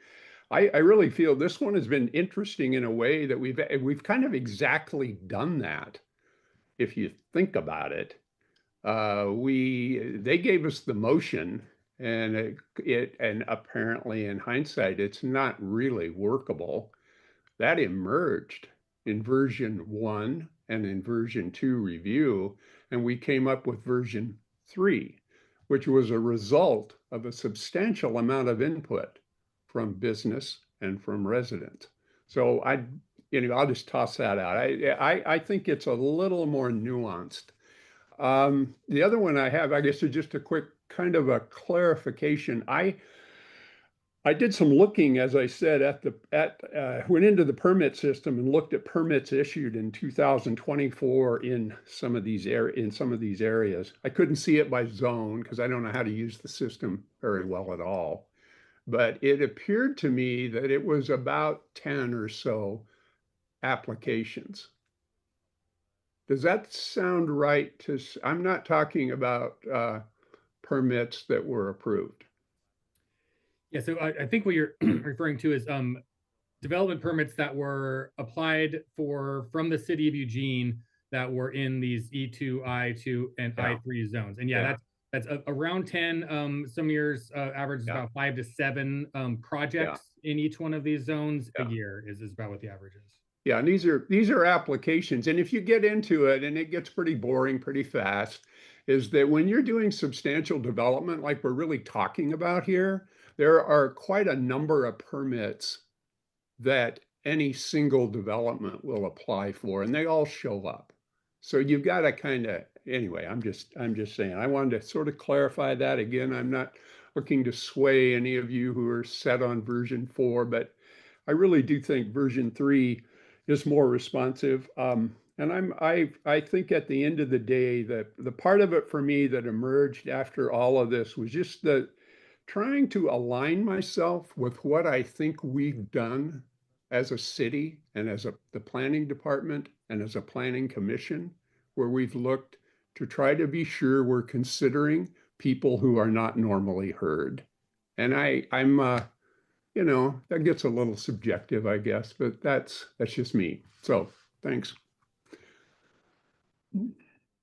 I really feel this one has been interesting in a way that we've kind of exactly done that. If you think about it, they gave us the motion, and and apparently in hindsight, it's not really workable. That emerged in version 1 and in version 2 review, and we came up with version 3, which was a result of a substantial amount of input from business and from residents. So I'll just toss that out. I think it's a little more nuanced. The other one I have, I guess, is just a quick kind of a clarification. I did some looking, as I said, went into the permit system and looked at permits issued in 2024 in some of these areas. I couldn't see it by zone because I don't know how to use the system very well at all. But it appeared to me that it was about 10 or so applications. Does that sound right? I'm not talking about permits that were approved. Yeah, so I think what you're referring to is development permits that were applied for from the city of Eugene that were in these E2, I2, and Yeah. I3 zones. And yeah, that's around 10. Some years averages about 5 to 7 projects in each one of these zones a year is about what the average is. Yeah, and these are applications. And if you get into it, and it gets pretty boring pretty fast, is that when you're doing substantial development like we're really talking about here, there are quite a number of permits that any single development will apply for, and they all show up. So you've got to kind of, anyway, I'm just saying, I wanted to sort of clarify that again. I'm not looking to sway any of you who are set on version 4, but I really do think version 3 is more responsive. And I think at the end of the day that the part of it for me that emerged after all of this was just the trying to align myself with what I think we've done as a city and as the planning department and as a planning commission, where we've looked to try to be sure we're considering people who are not normally heard. And I'm that gets a little subjective, I guess, but that's just me. So thanks.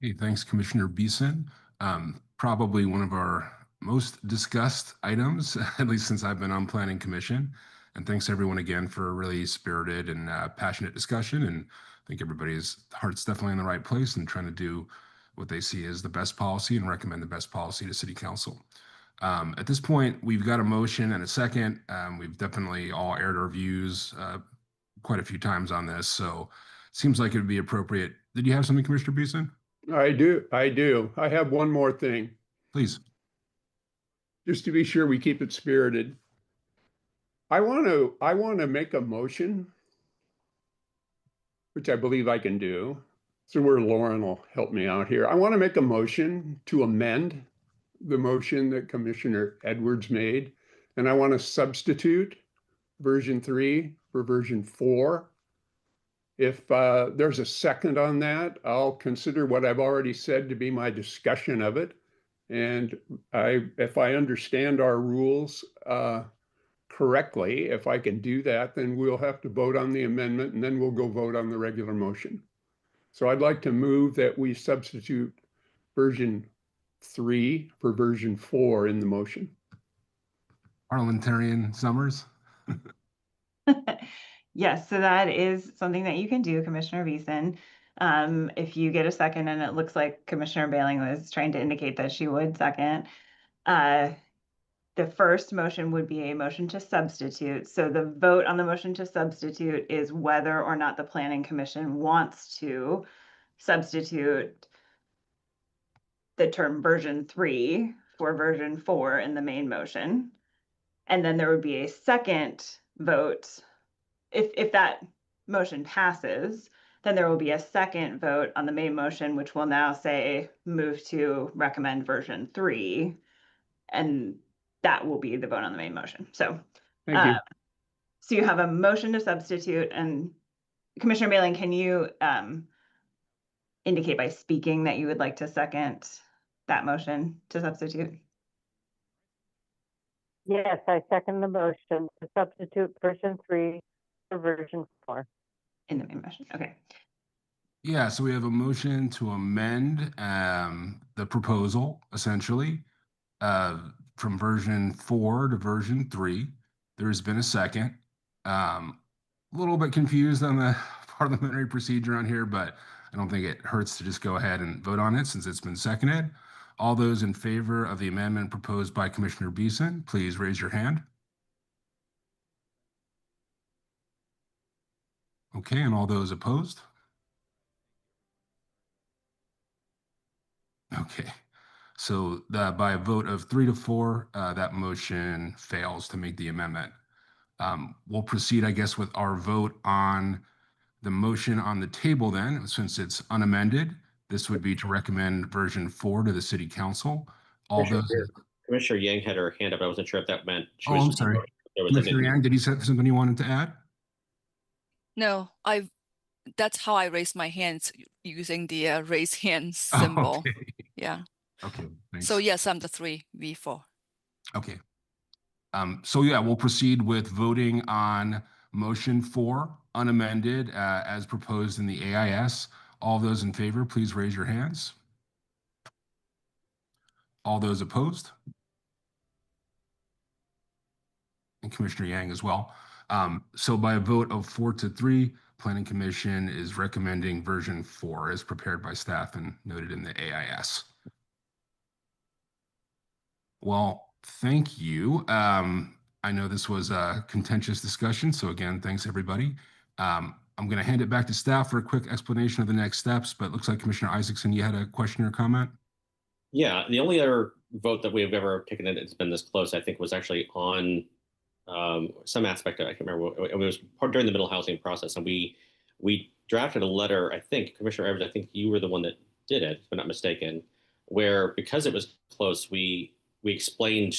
Hey, thanks, Commissioner Beeson. Probably one of our most discussed items, at least since I've been on Planning Commission. And thanks everyone again for a really spirited and passionate discussion. And I think everybody's heart's definitely in the right place and trying to do what they see as the best policy and recommend the best policy to City Council. At this point, we've got a motion and a second. We've definitely all aired our views quite a few times on this, so it seems like it would be appropriate. Did you have something, Commissioner Beeson? I do. I have one more thing. Please. Just to be sure we keep it spirited. I want to make a motion, which I believe I can do. So where Lauren will help me out here. I want to make a motion to amend the motion that Commissioner Edwards made, and I want to substitute version 3 for version 4. If there's a second on that, I'll consider what I've already said to be my discussion of it. And if I understand our rules correctly, if I can do that, then we'll have to vote on the amendment and then we'll go vote on the regular motion. So I'd like to move that we substitute version 3 for version 4 in the motion. Parliamentarian Summers? Yes, so that is something that you can do, Commissioner Beeson. If you get a second, and it looks like Commissioner Bailing was trying to indicate that she would second, the first motion would be a motion to substitute. So the vote on the motion to substitute is whether or not the Planning Commission wants to substitute the term version 3 for version 4 in the main motion. And then there would be a second vote. If that motion passes, then there will be a second vote on the main motion, which will now say move to recommend version 3. And that will be the vote on the main motion. So, Thank you. So you have a motion to substitute, and Commissioner Bailing, can you indicate by speaking that you would like to second that motion to substitute? Yes, I second the motion to substitute version 3 for version 4. In the main motion, okay. Yeah, so we have a motion to amend the proposal, essentially, from version 4 to version 3. There's been a second. A little bit confused on the parliamentary procedure on here, but I don't think it hurts to just go ahead and vote on it since it's been seconded. All those in favor of the amendment proposed by Commissioner Beeson, please raise your hand. Okay, and all those opposed? Okay, So by a vote of 3 to 4, that motion fails to make the amendment. We'll proceed, I guess, with our vote on the motion on the table then, since it's unamended. This would be to recommend version 4 to the city council. All those. Commissioner Yang had her hand up. I wasn't sure if that meant she Oh, was. I'm sorry. There was Commissioner Yang, did he say something you wanted to add? No, that's how I raise my hands using the raise hand symbol. Okay. Yeah. Okay. Thanks. So yes, I'm the 3v4. Okay. So yeah, we'll proceed with voting on motion 4, unamended, as proposed in the AIS. All those in favor, please raise your hands. All those opposed? And Commissioner Yang as well. So by a vote of 4 to 3, Planning Commission is recommending version 4 as prepared by staff and noted in the AIS. Well, thank you. I know this was a contentious discussion, so again, thanks everybody. I'm going to hand it back to staff for a quick explanation of the next steps, but it looks like Commissioner Isaacson, you had a question or comment? Yeah, the only other vote that we've ever taken that it's been this close, I think, was actually on some aspect of, I can't remember, it was during the middle housing process, and we drafted a letter. I think Commissioner Evans, I think you were the one that did it, if I'm not mistaken, where because it was close, we explained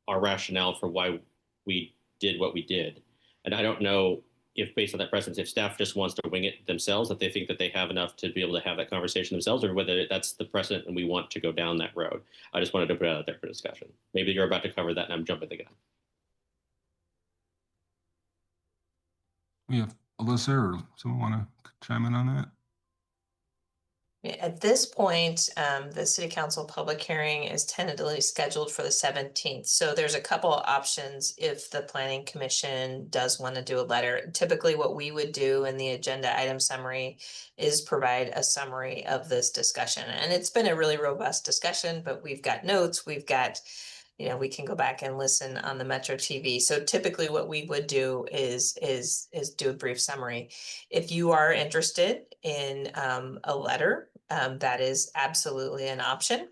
our rationale for why we did what we did. And I don't know if, based on that precedent, if staff just wants to wing it themselves, that they think that they have enough to be able to have that conversation themselves, or whether that's the precedent and we want to go down that road. I just wanted to put it out there for discussion. Maybe you're about to cover that and I'm jumping the gun. We have Alyssa or someone want to chime in on that? At this point, the city council public hearing is tentatively scheduled for the 17th. So there's a couple of options if the planning commission does want to do a letter. Typically what we would do in the agenda item summary is provide a summary of this discussion. And it's been a really robust discussion, but we've got notes, we've got, we can go back and listen on the Metro TV. So typically what we would do is do a brief summary. If you are interested in a letter, that is absolutely an option.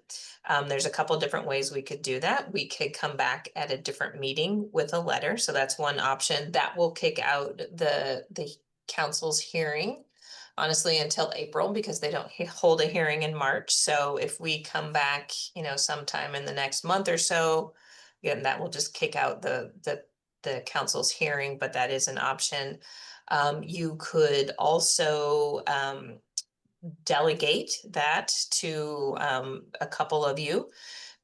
There's a couple different ways we could do that. We could come back at a different meeting with a letter. So that's one option that will kick out the council's hearing, honestly, until April, because they don't hold a hearing in March. So if we come back, sometime in the next month or so, again, that will just kick out the council's hearing, but that is an option. You could also delegate that to a couple of you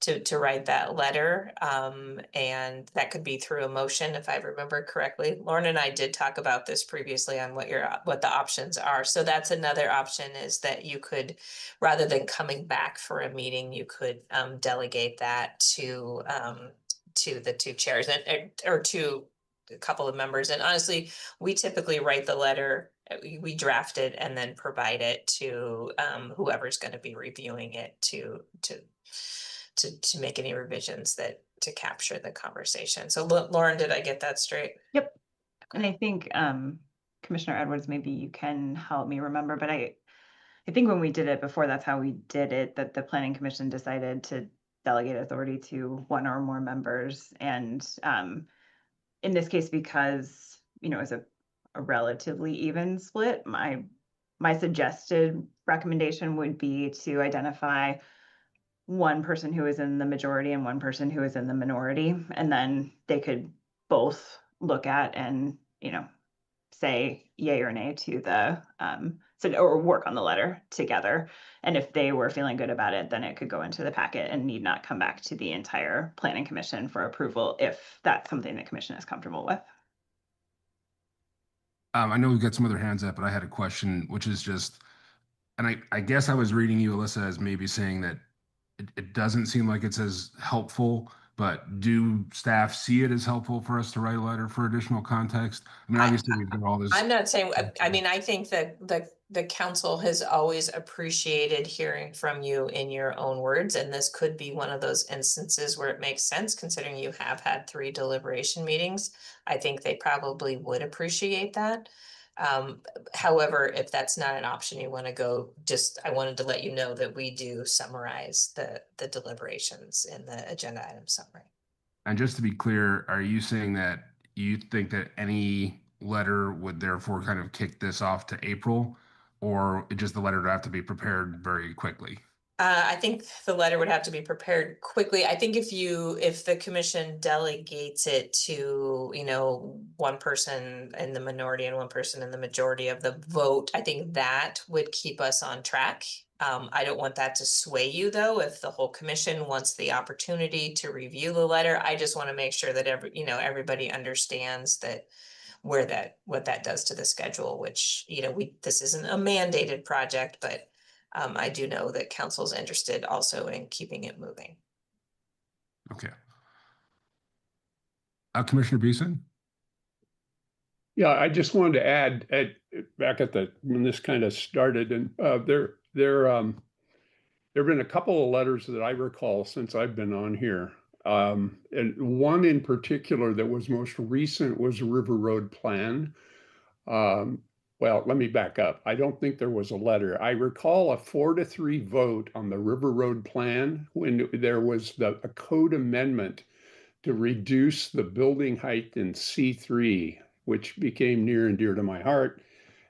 to write that letter. And that could be through a motion, if I remember correctly. Lauren and I did talk about this previously on what the options are. So that's another option, is that you could, rather than coming back for a meeting, you could delegate that to the two chairs or to a couple of members. And honestly, we typically write the letter, we draft it and then provide it to whoever's going to be reviewing it to make any revisions to capture the conversation. So Lauren, did I get that straight? Yep. And I think Commissioner Edwards, maybe you can help me remember, but I think when we did it before, that's how we did it, that the Planning Commission decided to delegate authority to one or more members. And in this case, because, it's a relatively even split, my suggested recommendation would be to identify one person who is in the majority and one person who is in the minority, and then they could both look at and, say yay or nay to the or work on the letter together. And if they were feeling good about it, then it could go into the packet and need not come back to the entire planning commission for approval, if that's something the commission is comfortable with. I know we've got some other hands up, but I had a question, which is just, and I guess I was reading you, Alyssa, as maybe saying that it doesn't seem like it's as helpful, but do staff see it as helpful for us to write a letter for additional context? I mean, obviously we've done all this. I'm not saying, I mean, I think that the council has always appreciated hearing from you in your own words. And this could be one of those instances where it makes sense, considering you have had 3 deliberation meetings. I think they probably would appreciate that. However, if that's not an option you want to go, I wanted to let you know that we do summarize the deliberations in the agenda item summary. And just to be clear, are you saying that you think that any letter would therefore kind of kick this off to April, or just the letter would have to be prepared very quickly? I think the letter would have to be prepared quickly. I think if the commission delegates it to, one person in the minority and one person in the majority of the vote, I think that would keep us on track. I don't want that to sway you though. If the whole commission wants the opportunity to review the letter, I just want to make sure that everybody understands that what that does to the schedule, which, this isn't a mandated project, but I do know that council's interested also in keeping it moving. Okay. Commissioner Beeson? Yeah, I just wanted to add back when this kind of started, and there have been a couple of letters that I recall since I've been on here. And one in particular that was most recent was a River Road plan. Well, let me back up. I don't think there was a letter. I recall a 4-3 vote on the River Road plan when there was a code amendment to reduce the building height in C3, which became near and dear to my heart.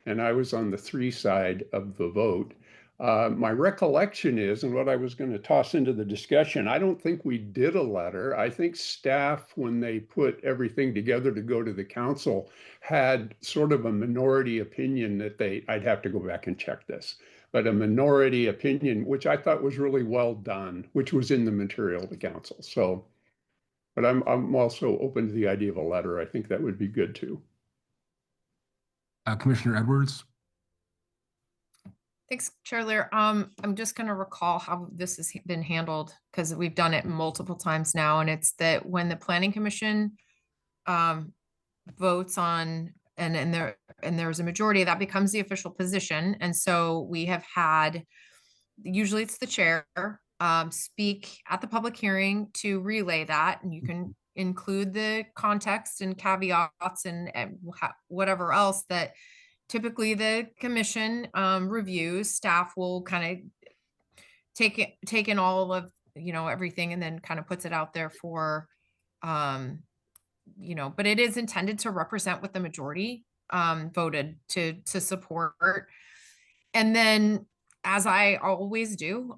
And I was on the 3 side of the vote. My recollection is, and what I was going to toss into the discussion, I don't think we did a letter. I think staff, when they put everything together to go to the council, had sort of a minority opinion that I'd have to go back and check this, but a minority opinion, which I thought was really well done, which was in the material of the council. So, but I'm also open to the idea of a letter. I think that would be good too. Commissioner Edwards? Thanks, Chair Lear. I'm just going to recall how this has been handled because we've done it multiple times now. And it's that when the Planning Commission votes on and there's a majority, that becomes the official position. And so we have had, usually it's the chair, speak at the public hearing to relay that, and you can include the context and caveats and whatever else that typically the commission reviews. Staff will kind of take in all of everything and then kind of puts it out there for but it is intended to represent what the majority voted to support. And then, as I always do,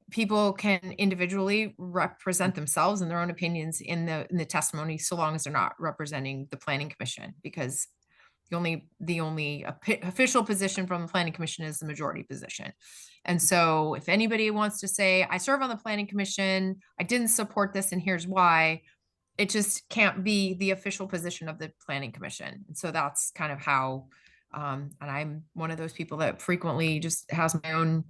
people can individually represent themselves and their own opinions in the testimony, so long as they're not representing the Planning Commission, because the only official position from the Planning Commission is the majority position. And so if anybody wants to say, I serve on the Planning Commission, I didn't support this, and here's why, it just can't be the official position of the Planning Commission. And so that's kind of how, and I'm one of those people that frequently just has my own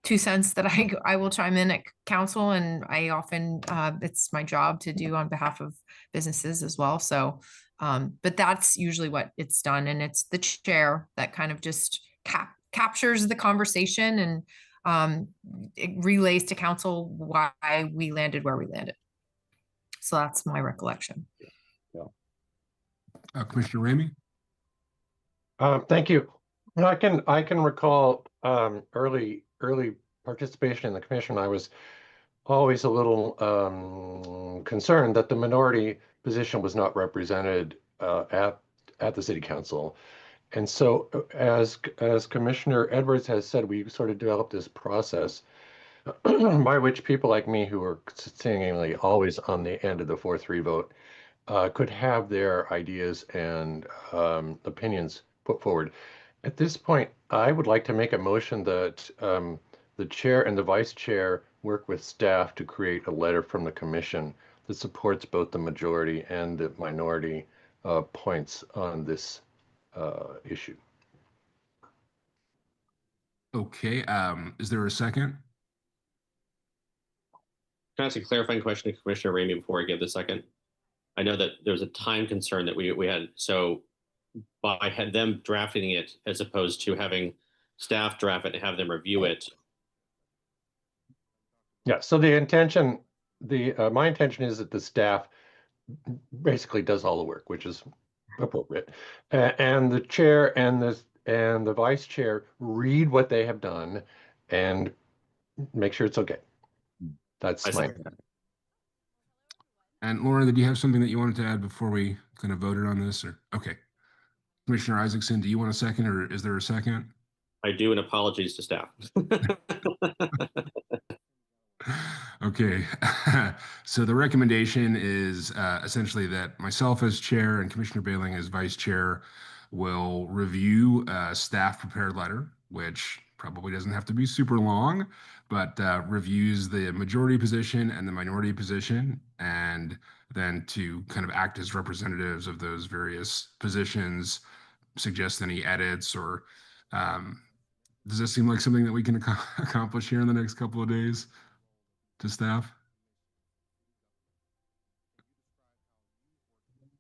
2 cents that I will chime in at council, and I often, it's my job to do on behalf of businesses as well. So, but that's usually what it's done. And it's the chair that kind of just captures the conversation and it relays to council why we landed where we landed. So that's my recollection. Yeah. Commissioner Ramey? Thank you. I can recall early participation in the commission. I was always a little concerned that the minority position was not represented at the city council. And so as Commissioner Edwards has said, we sort of developed this process by which people like me, who are seemingly always on the end of the 4-3 vote, could have their ideas and opinions put forward. At this point, I would like to make a motion that the chair and the vice chair work with staff to create a letter from the commission that supports both the majority and the minority points on this issue. Okay. Is there a second? Can I ask a clarifying question to Commissioner Ramey before I give the second? I know that there's a time concern that we had. So by them drafting it as opposed to having staff draft it and have them review it. Yeah, so the intention, my intention is that the staff basically does all the work, which is appropriate. And the chair and the vice chair read what they have done and make sure it's okay. That's I my. second that. And Laura, did you have something that you wanted to add before we kind of voted on this? Or okay, Commissioner Isaacson, do you want a second, or is there a second? I do, and apologies to staff. Okay, so the recommendation is essentially that myself as chair and Commissioner Bailing as vice chair will review a staff prepared letter, which probably doesn't have to be super long, but reviews the majority position and the minority position, and then to kind of act as representatives of those various positions, suggest any edits or does this seem like something that we can accomplish here in the next couple of days to staff?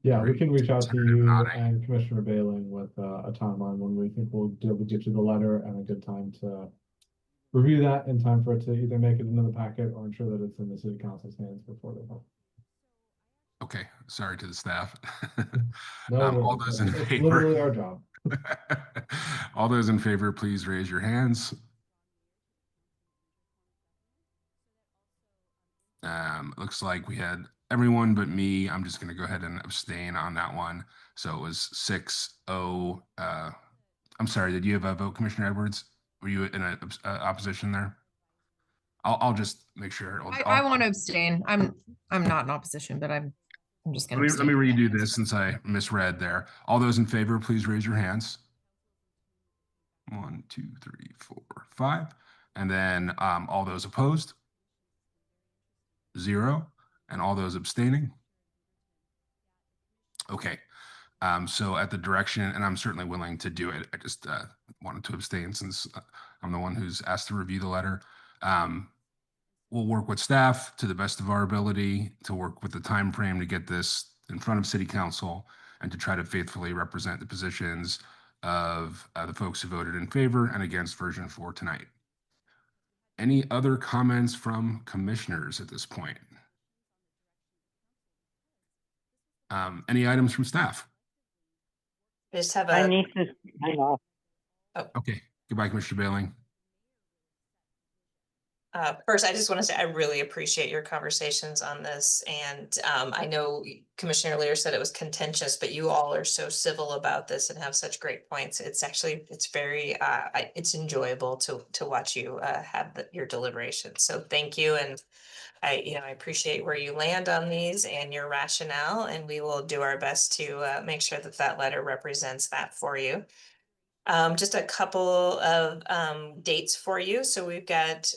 Yeah, we Great. can reach out to Senator you Noddy. and Commissioner Bailing with a timeline when we think we'll be able to get you the letter and a good time to review that in time for it to either make it into the packet or ensure that it's in the city council's hands before they vote. Okay, sorry to the staff. No All worries. those in It's favor. literally our job. All those in favor, please raise your hands. Looks like we had everyone but me. I'm just going to go ahead and abstain on that one. So it was 6-0. I'm sorry, did you have a vote, Commissioner Edwards? Were you in a opposition there? I'll just make sure. I want to abstain. I'm not in opposition, but I'm just going to Let me redo this since I misread there. All those in favor, please raise your hands. 1, 2, 3, 4, 5. And then all those opposed? 0. And all those abstaining? Okay. So at the direction, and I'm certainly willing to do it. I just wanted to abstain since I'm the one who's asked to review the letter. We'll work with staff to the best of our ability to work with the time frame to get this in front of City Council and to try to faithfully represent the positions of the folks who voted in favor and against version 4 tonight. Any other comments from commissioners at this point? Any items from staff? I just have My a, niece is, I know. Okay, goodbye, Commissioner Bailing. first, I just want to say I really appreciate your conversations on this. And I know Commissioner Lear said it was contentious, but you all are so civil about this and have such great points. It's actually, it's very, it's enjoyable to watch you have your deliberations. So thank you. And I appreciate where you land on these and your rationale, and we will do our best to make sure that that letter represents that for you. Just a couple of dates for you. So we've got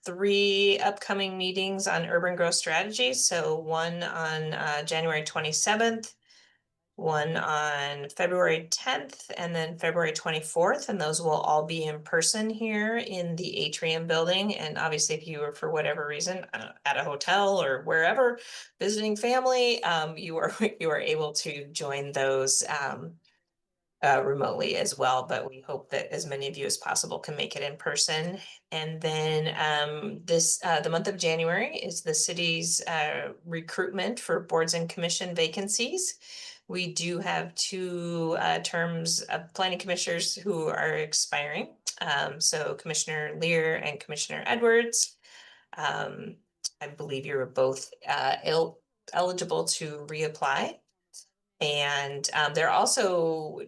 3 upcoming meetings on urban growth strategy. So one on January 27th, one on February 10th, and then February 24th. And those will all be in person here in the Atrium building. And obviously, if you are, for whatever reason, at a hotel or wherever visiting family, you are able to join those remotely as well, but we hope that as many of you as possible can make it in person. And then the month of January is the city's recruitment for boards and commission vacancies. We do have 2 terms of planning commissioners who are expiring. So Commissioner Lear and Commissioner Edwards. I believe you're both eligible to reapply. And there are also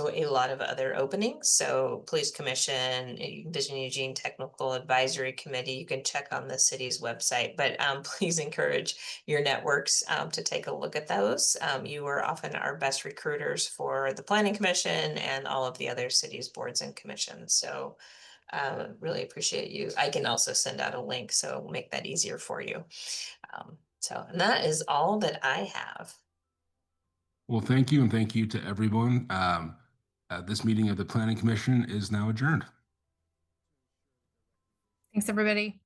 a lot of other openings. So Police Commission, Vision Eugene Technical Advisory Committee, you can check on the city's website, but please encourage your networks to take a look at those. You are often our best recruiters for the Planning Commission and all of the other cities, boards and commissions. So really appreciate you. I can also send out a link, so we'll make that easier for you. And that is all that I have. Well, thank you, and thank you to everyone. This meeting of the Planning Commission is now adjourned. Thanks, everybody.